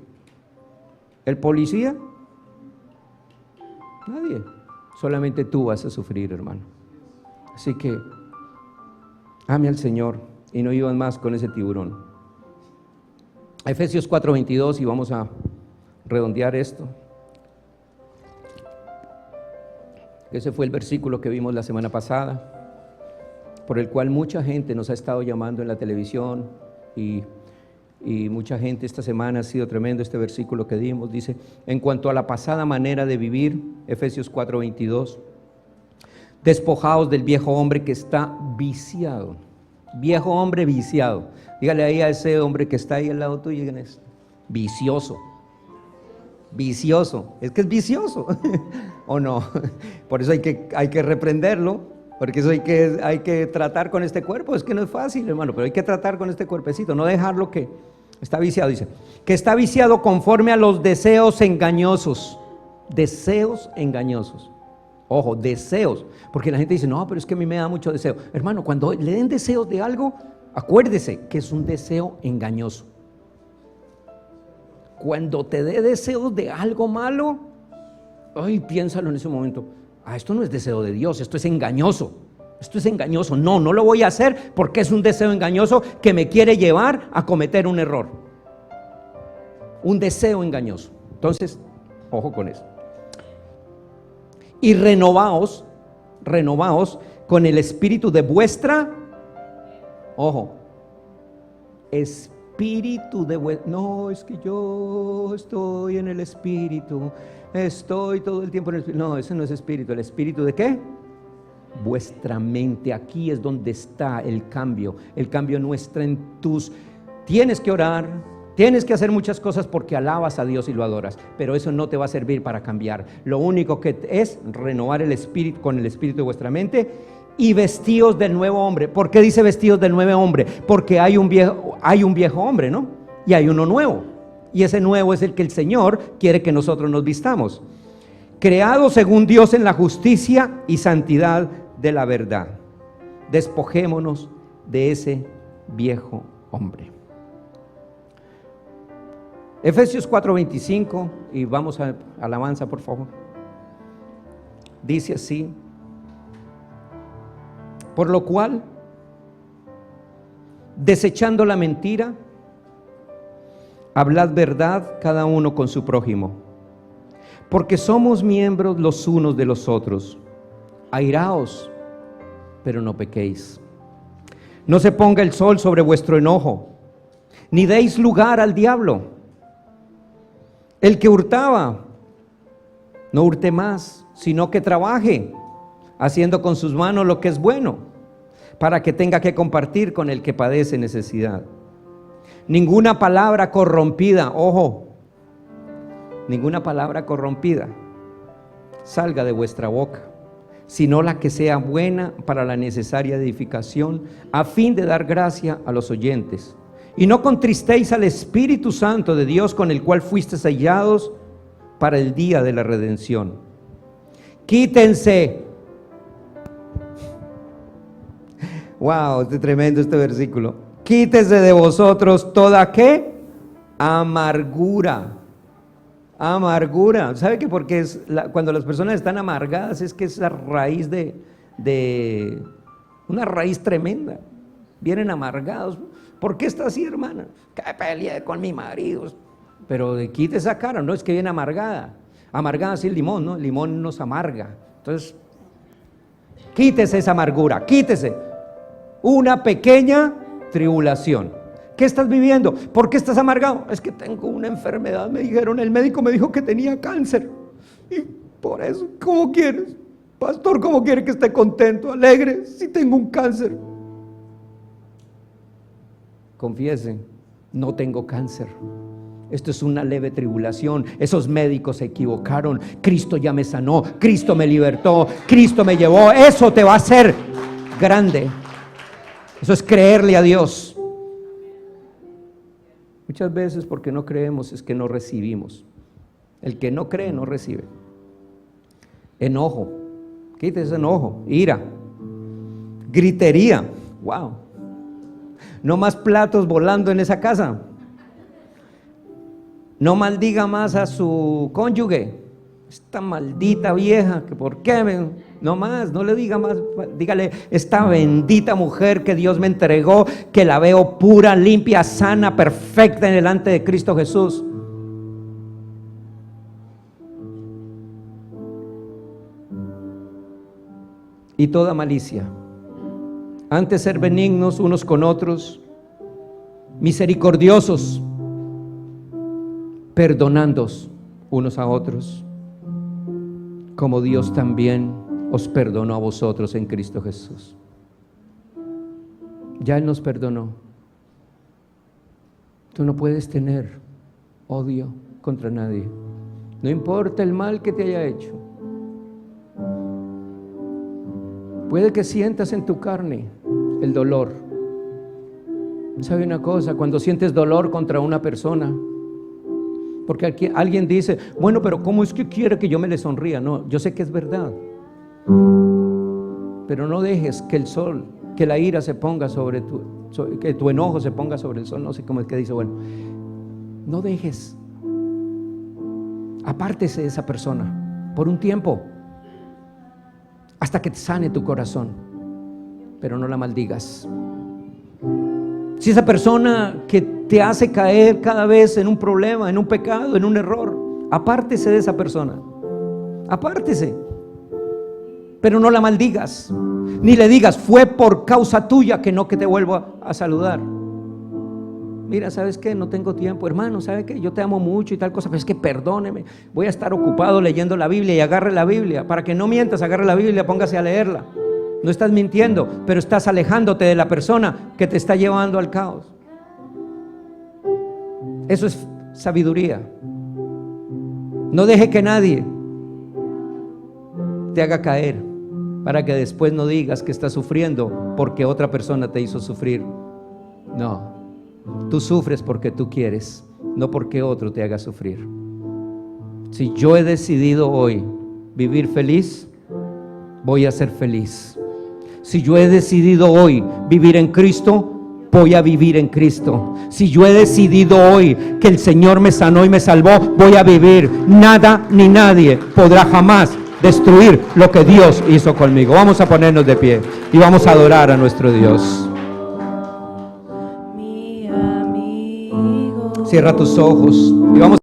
¿El policía? Nadie. Solamente tú vas a sufrir, hermano. Así que ame al Señor y no vivas más con ese tiburón. Efesios 4:22, y vamos a redondear esto. Ese fue el versículo que vimos la semana pasada, por el cual mucha gente nos ha estado llamando en la televisión y mucha gente esta semana. Ha sido tremendo este versículo que dimos. Dice: en cuanto a la pasada manera de vivir, Efesios 4:22, despojaos del viejo hombre que está viciado. Viejo hombre viciado. Dígale ahí a ese hombre que está ahí al lado tuyo: vicioso. Vicioso. Es que es vicioso. ¿O no? Por eso hay que reprenderlo, porque eso hay que tratar con este cuerpo. Es que no es fácil, hermano, pero hay que tratar con este cuerpecito, no dejarlo que está viciado. Dice que está viciado conforme a los deseos engañosos. Deseos engañosos. Ojo, deseos, porque la gente dice: no, pero es que a mí me da mucho deseo. Hermano, cuando le den deseos de algo, acuérdese que es un deseo engañoso. Cuando te dé deseos de algo malo, piénsalo en ese momento: esto no es deseo de Dios, esto es engañoso. Esto es engañoso. No lo voy a hacer porque es un deseo engañoso que me quiere llevar a cometer un error. Un deseo engañoso. Entonces, ojo con eso. Y renovaos con el espíritu de vuestra, ojo, espíritu de vuestra, no, es que yo estoy en el espíritu, estoy todo el tiempo en el espíritu. No, ese no es espíritu. ¿El espíritu de qué? Vuestra mente. Aquí es donde está el cambio no está en tienes que orar, tienes que hacer muchas cosas porque alabas a Dios y lo adoras, pero eso no te va a servir para cambiar. Lo único que es renovar el espíritu con el espíritu de vuestra mente y vestíos del nuevo hombre. ¿Por qué dice vestíos del nuevo hombre? Porque hay un viejo hombre, ¿no? Y hay uno nuevo, y ese nuevo es el que el Señor quiere que nosotros nos vistamos. Creado según Dios en la justicia y santidad de la verdad. Despojémonos de ese viejo hombre. Efesios 4:25, y vamos a alabanza, por favor. Dice así: por lo cual, desechando la mentira, hablad verdad cada uno con su prójimo, porque somos miembros los unos de los otros. Airaos, pero no pequéis. No se ponga el sol sobre vuestro enojo, ni deis lugar al diablo. El que hurtaba, no hurte más, sino que trabaje, haciendo con sus manos lo que es bueno, para que tenga que compartir con el que padece necesidad. Ninguna palabra corrompida, ojo, ninguna palabra corrompida salga de vuestra boca, sino la que sea buena para la necesaria edificación, a fin de dar gracia a los oyentes. Y no contristéis al Espíritu Santo de Dios, con el cual fuisteis sellados para el día de la redención. Quítense. Wow, es tremendo este versículo. Quítese de vosotros toda ¿qué? Amargura. Amargura. ¿Sabe qué? Porque cuando las personas están amargadas es que es la raíz de de una raíz tremenda. Vienen amargados. ¿Por qué está así, hermana? Que peleé con mi marido. Pero quite esa cara, no es que viene amargada. Amargada así el limón, ¿no? El limón nos amarga. Entonces, quítese esa amargura, quítese. Una pequeña tribulación. ¿Qué estás viviendo? ¿Por qué estás amargado? Es que tengo una enfermedad, me dijeron, el médico me dijo que tenía cáncer. Y por eso, ¿cómo quieres? Pastor, ¿cómo quiere que esté contento, alegre, si tengo un cáncer? Confiese, no tengo cáncer. Esto es una leve tribulación. Esos médicos se equivocaron. Cristo ya me sanó, Cristo me libertó, Cristo me llevó. Eso te va a hacer grande. Eso es creerle a Dios. Muchas veces porque no creemos es que no recibimos. El que no cree no recibe. Enojo, quítese enojo, ira, gritería, wow. No más platos volando en esa casa. No maldiga más a su cónyuge. Esta maldita vieja, que por qué no más, no le diga más, dígale, esta bendita mujer que Dios me entregó, que la veo pura, limpia, sana, perfecta en delante de Cristo Jesús. Y toda malicia. Antes ser benignos unos con otros, misericordiosos, perdonándoos unos a otros, como Dios también os perdonó a vosotros en Cristo Jesús. Ya Él nos perdonó. Tú no puedes tener odio contra nadie, no importa el mal que te haya hecho. Puede que sientas en tu carne el dolor. ¿Sabe una cosa? Cuando sientes dolor contra una persona, porque aquí alguien dice, bueno, pero ¿cómo es que quiere que yo me le sonría? No, yo sé que es verdad, pero no dejes que el sol, que la ira se ponga sobre que tu enojo se ponga sobre el sol. No sé cómo es que dice, bueno, no dejes, apártese de esa persona por un tiempo, hasta que te sane tu corazón, pero no la maldigas. Si esa persona que te hace caer cada vez en un problema, en un pecado, en un error, apártese de esa persona, apártese, pero no la maldigas, ni le digas, fue por causa tuya que no que te vuelvo a saludar. Mira, ¿sabes qué? No tengo tiempo, hermano, ¿sabes qué? Yo te amo mucho y tal cosa, pero es que perdóneme, voy a estar ocupado leyendo la Biblia. Y agarre la Biblia, para que no mientas, agarre la Biblia, póngase a leerla. No estás mintiendo, pero estás alejándote de la persona que te está llevando al caos. Eso es sabiduría. No deje que nadie te haga caer, para que después no digas que estás sufriendo porque otra persona te hizo sufrir. No, tú sufres porque tú quieres, no porque otro te haga sufrir. Si yo he decidido hoy vivir feliz, voy a ser feliz. Si yo he decidido hoy vivir en Cristo, voy a vivir en Cristo. Si yo he decidido hoy que el Señor me sanó y me salvó, voy a vivir. Nada ni nadie podrá jamás destruir lo que Dios hizo conmigo. Vamos a ponernos de pie y vamos a adorar a nuestro Dios. Cierra tus ojos y vamos